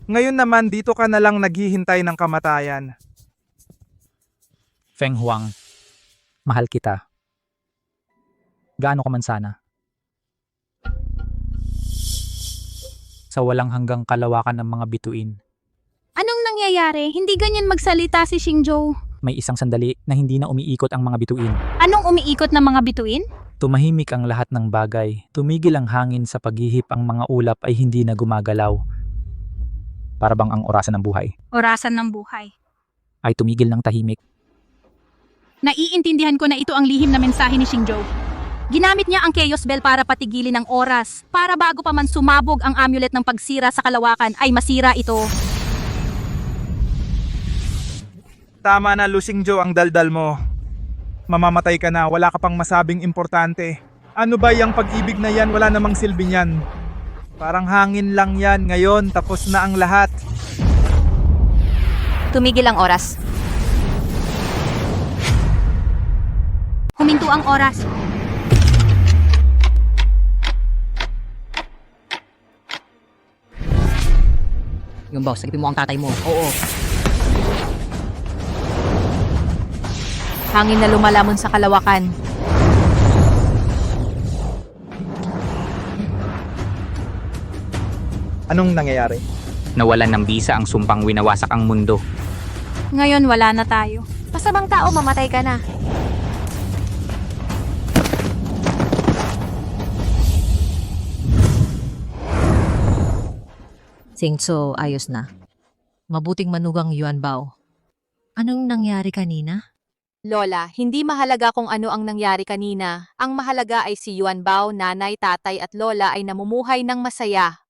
Ngayon naman dito ka na lang naghihintay ng kamatayan. Feng Huang, mahal kita. Gaano ka man sana? Sa walang hanggang kalawakan ng mga bituin. Anong nangyayari? Hindi ganyan magsalita si Xingzhou. May isang sandali na hindi na umiikot ang mga bituin. Anong umiikot na mga bituin? Tumahimik ang lahat ng bagay. Tumigil ang hangin sa paghihip, ang mga ulap ay hindi na gumagalaw. Para bang ang orasan ng buhay Orasan ng buhay. ay tumigil ng tahimik. Naiintindihan ko na ito ang lihim na mensahe ni Xingzhou. Ginamit niya ang Chaos Bell para patigilin ang oras, para bago pa man sumabog ang amulet ng pagsira sa kalawakan ay masira ito. Tama na, Lu Xingzhou, ang daldal mo. Mamamatay ka na, wala ka pang masabing importante. Ano ba yung pag-ibig na yan? Wala namang silbi niyan. Parang hangin lang yan. Ngayon, tapos na ang lahat. Tumigil ang oras. Huminto ang oras. Yung boss, sagipin mo ang tatay mo. Oo. Hangin na lumalamon sa kalawakan. Anong nangyayari? Nawalan ng bisa ang sumpang winawasak ang mundo. Ngayon wala na tayo. Masamang tao, mamatay ka na. Singso, ayos na. Mabuting manugang Yuan Bao. Anong nangyari kanina? Lola, hindi mahalaga kung ano ang nangyari kanina. Ang mahalaga ay si Yuan Bao, nanay, tatay at lola ay namumuhay ng masaya.